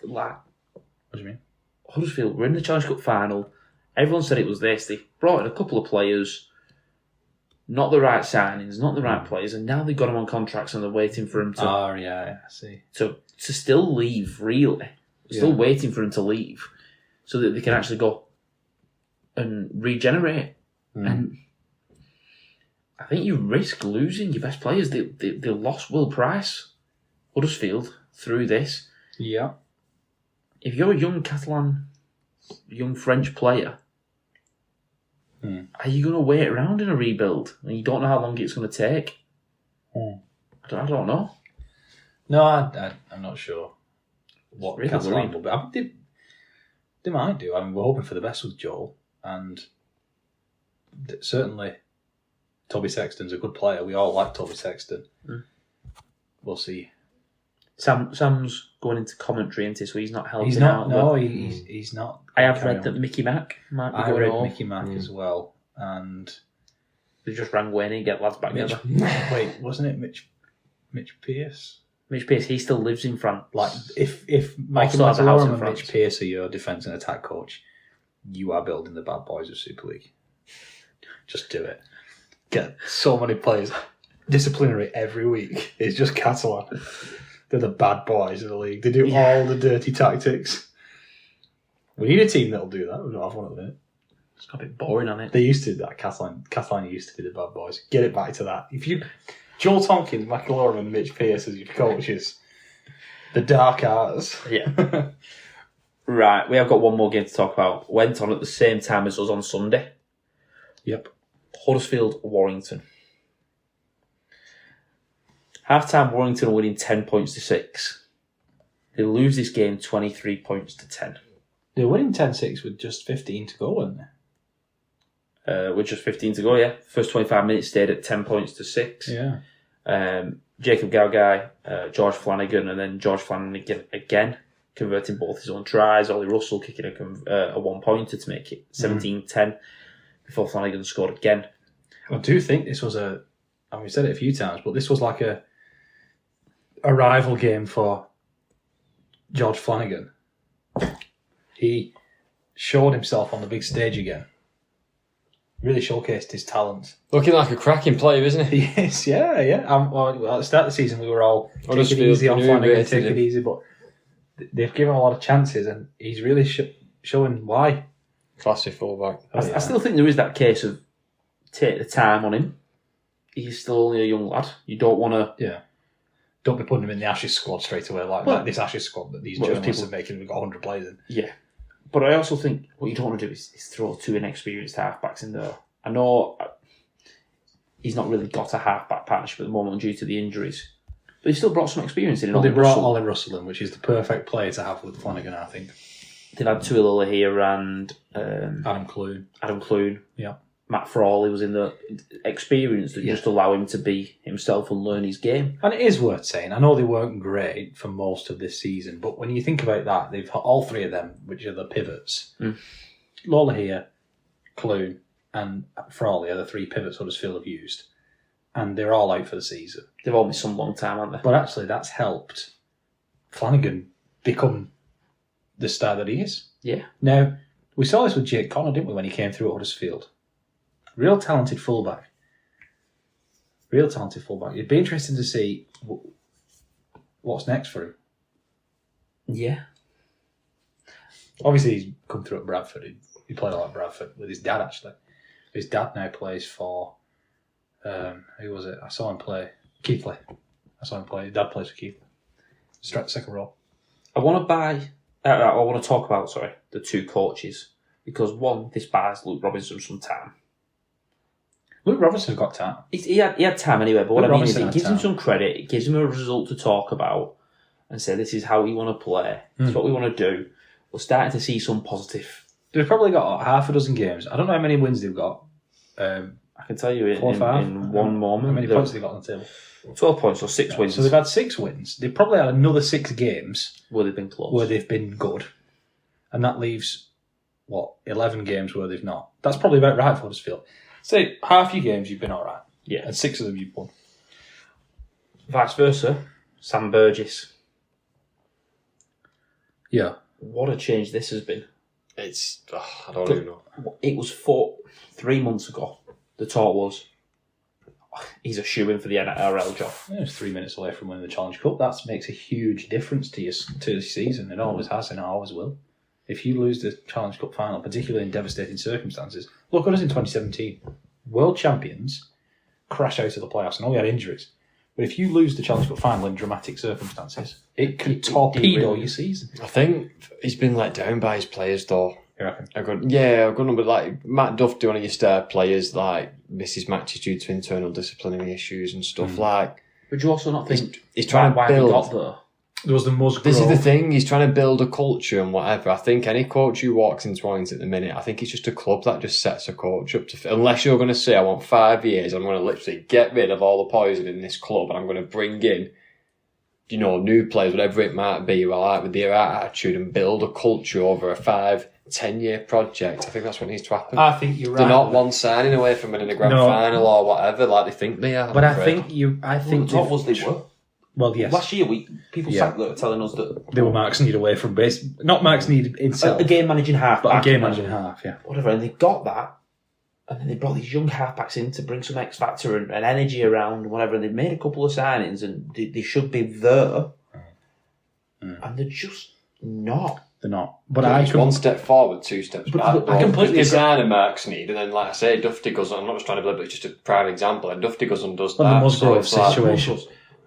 Like, What do you mean? Huddersfield, we're in the Challenge Cup final. Everyone said it was this. They brought in a couple of players, not the right signings, not the right players, and now they've got them on contracts and they're waiting for them to I see. to still leave, really. Still waiting for them to leave so that they can actually go and regenerate. And I think you risk losing your best players. They lost Will Price, Huddersfield, through this. Yeah. If you're a young Catalan, young French player, are you going to wait around in a rebuild? And you don't know how long it's going to take. I don't know. No, I'm not sure what really Catalan worrying. will be. I mean, they might do. I mean, we're hoping for the best with Joel, and certainly Toby Sexton's a good player. We all like Toby Sexton. We'll see. Sam's going into commentary into, so he's not helping He's not. out. No, he's not. I have read that Mickey Mack might be I going read home. Mickey Mack as well, and They just rang Wayne and get lads back together. wait, wasn't it Mitch Pearce? Mitch Pearce, he still lives in France. Like, if Michael Also has a house in Mazzalorum and France. Mitch Pearce are your defence and attack coach, you are building the bad boys of Super League. Just do it. Get so many players. Disciplinary every week. It's just Catalan. They're the bad boys of the league. They do all the dirty tactics. We need a team that'll do that. We don't have one at the minute. It's got a bit boring on it. They used to do that. Catalan used to be the bad boys. Get it back to that. If you... Joel Tompkins, McIlroy and Mitch Pearce as your coaches. The dark arts. Yeah. Right, we have got one more game to talk about. Went on at the same time as us on Sunday. Yep. Huddersfield, Warrington. Half-time, Warrington are winning 10 points to 6. They lose this game 23 points to 10. They were winning 10-6 with just 15 to go, weren't they? With just 15 to go, yeah. First 25 minutes stayed at 10 points to 6. Yeah. Jacob Galgai, George Flanagan, and then George Flanagan again, converting both his own tries. Ollie Russell kicking a one-pointer to make it 17-10 before Flanagan scored again. I do think this was we've said it a few times, but this was like a rival game for George Flanagan. He showed himself on the big stage again. Really showcased his talent. Looking like a cracking player, isn't he? Yes, yeah. Well, at the start of the season, we were all take it Huddersfield, easy on Flanagan, take him. it easy, but they've given him a lot of chances, and he's really showing why. Classy fullback. I still think there is that case of take the time on him. He's still only a young lad. You don't want to... Yeah. Don't be putting him in the Ashes squad straight away, like this Ashes squad that these journalists are making. We've got 100 players in. Yeah. But I also think what you don't want to do is throw two inexperienced halfbacks in there. I know he's not really got a halfback partnership at the moment due to the injuries, but he still brought some experience in. Well, they brought Ollie Russell in, which is the perfect player to have with Flanagan, I think. They've had Tuilula here and Adam Clune. Yeah. Matt Frawley was in the experience that just allow him to be himself and learn his game. And it is worth saying, I know they weren't great for most of this season, but when you think about that, they've all three of them, which are the pivots. Lola here, Clune, and Frawley are the three pivots Huddersfield have used. And they're all out for the season. They've all missed some long time, haven't they? But actually, that's helped Flanagan become the star that he is. Yeah. Now, we saw this with Jake Connor, didn't we, when he came through at Huddersfield? Real talented fullback. It'd be interesting to see what's next for him. Yeah. Obviously, he's come through at Bradford. He played a lot at Bradford with his dad, actually. His dad now plays for... who was it? I saw him play. Keithley. His dad plays for Keithley. Second row. I want to talk about, the two coaches. Because one, this buys Luke Robinson some time. Luke Robinson's got time. He had time anyway, but what Luke I mean is Robinson it gives had him time. some credit, it gives him a result to talk about and say this is how we want to play, this is what we want to do. We're starting to see some positive. They've probably got half a dozen games. I don't know how many wins they've got. I can tell you in 4 or 5? one moment. How many points have they got on the table? 12 points, or 6 wins. So they've had 6 wins. They've probably had another 6 games where they've been close. where they've been good. And that leaves, 11 games where they've not. That's probably about right for Huddersfield. Say, half your games you've been alright. Yeah. And 6 of them you've won. Vice versa, Sam Burgess. Yeah. What a change this has been. It's... I don't even know. It was 3 months ago. The talk was, he's a shoo-in for the NRL job. It was 3 minutes away from winning the Challenge Cup. That makes a huge difference to the season. It always has and it always will. If you lose the Challenge Cup final, particularly in devastating circumstances, look at us in 2017. World champions crash out of the playoffs and all we had injuries. But if you lose the Challenge Cup final in dramatic circumstances, it could torpedo your season. I think he's been let down by his players, though. You reckon? A good number. Like Matt Duffy, one of your star players, like misses matches due to internal disciplinary issues and stuff. Like, But you also not think he's trying to why build. we got there? There was the most This is growth. the thing. He's trying to build a culture and whatever. I think any coach who walks into Warrington at the minute, I think it's just a club that just sets a coach up to. Unless you're going to say, I want 5 years, I'm going to literally get rid of all the poison in this club, and I'm going to bring in, new players, whatever it might be, with the right attitude, and build a culture over a 5-10 year project. I think that's what needs to happen. I think you're right. They're not one signing away from winning a grand final or whatever, like they think they are. But I'm I afraid. think The talk was they were. Well, yes. Last year, people sat there telling us that They were Mark's need away from base. Not Mark's need itself. a game managing half, but a game managing half, yeah. whatever, and they got that, and then they brought these young halfbacks in to bring some X factor and energy around and whatever, and they've made a couple of signings, and they should be there, and they're just not. They're not. But It's one step forward, 2 steps back. I completely They agree. sign a Mark's need, and then, like I say, Duffy goes on. I'm not just trying to blame, but it's just a prime example. And Duffy goes and does Well, that. the Musgrove it's like- situation.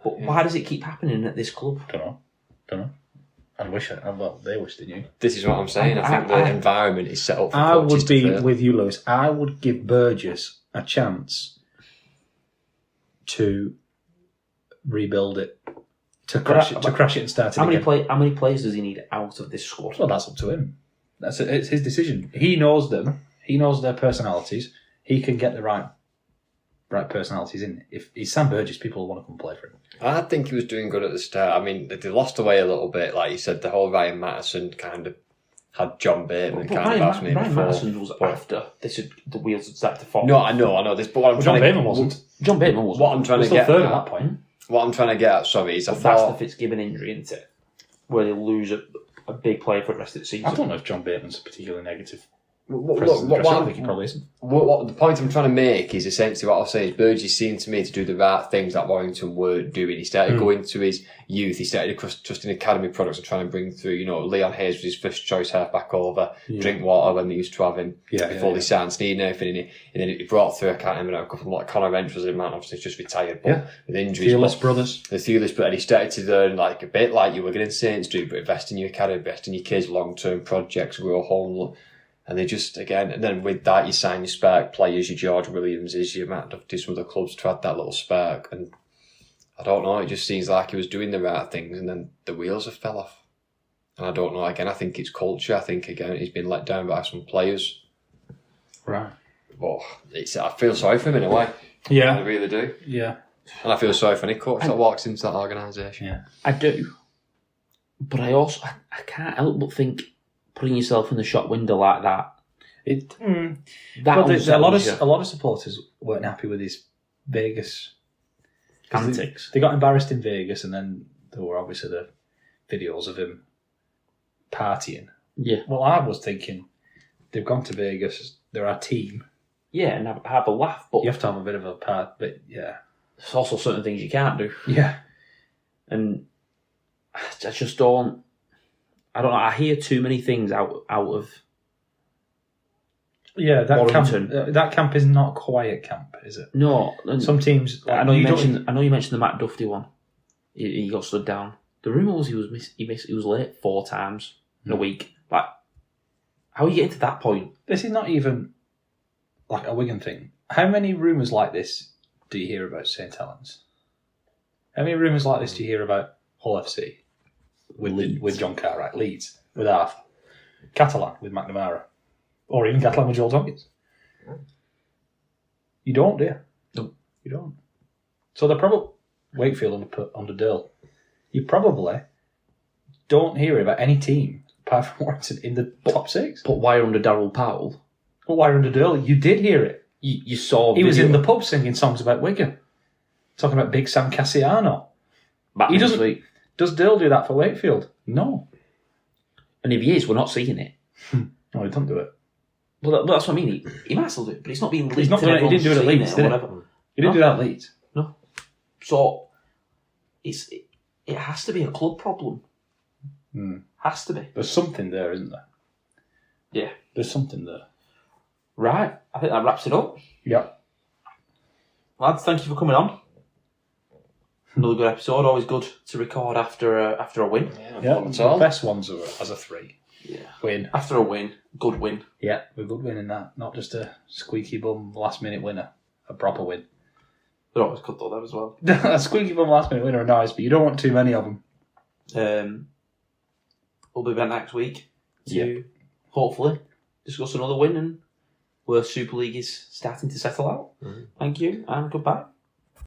But why does it keep happening at this club? Don't know. They wish they knew. This is what I'm saying. I think the environment is set up for I coaches would be to fail. with you, Lewis. I would give Burgess a chance to rebuild it, to crash it and start it How again. many players does he need out of this squad? Well, that's up to him. It's his decision. He knows them. He knows their personalities. He can get the right right personalities in. If he's Sam Burgess, people will want to come play for him. I think he was doing good at the start. I mean, they lost away a little bit. Like you said, the whole Ryan Matteson kind of had John Bateman kind of asked me Ryan before. Matteson was after the wheels had started to fall. No, I know this, but what I'm John trying Bateman wasn't. John Bateman wasn't. What I'm trying to Still get third at, at that point. What I'm trying to get at, sorry, is I But that's thought... the Fitzgibbon injury, isn't it? Where they lose a big player for the rest of the season. I don't know if John Bateman's a particularly negative. What, I think he probably isn't. what the point I'm trying to make is essentially what I'll say is Burgess seemed to me to do the right things that Warrington weren't doing. He started going to his youth, he started trusting academy products and trying to bring through, Leon Hayes was his first choice half-back over, Drinkwater when they used to have him before they signed Sneed and everything, and then he brought through, I can't remember, a couple like Conor Wrench was a man, obviously just retired, but with injuries. Thewlis brothers. The Thewlis, but he started to learn like a bit like you Wigan and Saints do, but invest in your academy, invest in your kids, long-term projects, grow home. And they just, again, and then with that, you sign your spark players, your George Williamses, your Matt Duffy, some of the clubs to add that little spark. And I don't know, it just seems like he was doing the right things and then the wheels have fell off. And I don't know, again, I think it's culture. I think, again, he's been let down by some players. Right. But I feel sorry for him in a way. Yeah. I really do. Yeah. And I feel sorry for any coach that walks into that organisation. Yeah. I do. But I can't help but think putting yourself in the shop window like that. A lot of supporters weren't happy with his Vegas antics. They got embarrassed in Vegas, and then there were obviously the videos of him partying. Yeah. Well, I was thinking they've gone to Vegas. They're our team. Yeah, and have a laugh. But you have to have a bit of a part. But yeah, there's also certain things you can't do. Yeah. And I just don't. I don't know. I hear too many things out of. Yeah, Warrington. That camp is not a quiet camp, is it? No. Some teams. I know you mentioned. I know you mentioned the Matt Duffy one. He got stood down. The rumour was he was late 4 times in a week. Like, how are you getting to that point? This is not even like a Wigan thing. How many rumours like this do you hear about St Helens? How many rumours like this do you hear about Hull FC? With John Cartwright, Leeds with Arthur, Catalan with McNamara, or even Catalan with Joel Tompkins. You don't, do you? No, you don't. So they're probably Wakefield under Dale. You probably don't hear about any team apart from Warrington in the top 6. But why under Darryl Powell? But why under Dale? You did hear it. You saw. He was in the pub singing songs about Wigan, talking about Big Sam Cassiano. He doesn't. Week. Does Dale do that for Wakefield? No. And if he is, we're not seeing it. No, he doesn't do it. Well, that's what I mean. He might still do it, but he's not being leaked. He's not doing it. He didn't do it at Leeds, did he? He didn't do that at Leeds. No. So it has to be a club problem. Has to be. There's something there, isn't there? Yeah. There's something there. Right. I think that wraps it up. Yep. Lads, thank you for coming on. Another good episode. Always good to record after a win. Yeah, the best ones are as a 3. Yeah. Win. After a win. Good win. Yeah, we're good winning that. Not just a squeaky bum last minute winner. A proper win. They're always good though, them as well. A squeaky bum last minute winner are nice, but you don't want too many of them. We'll be back next week to hopefully discuss another win and where Super League is starting to settle out. Thank you and goodbye.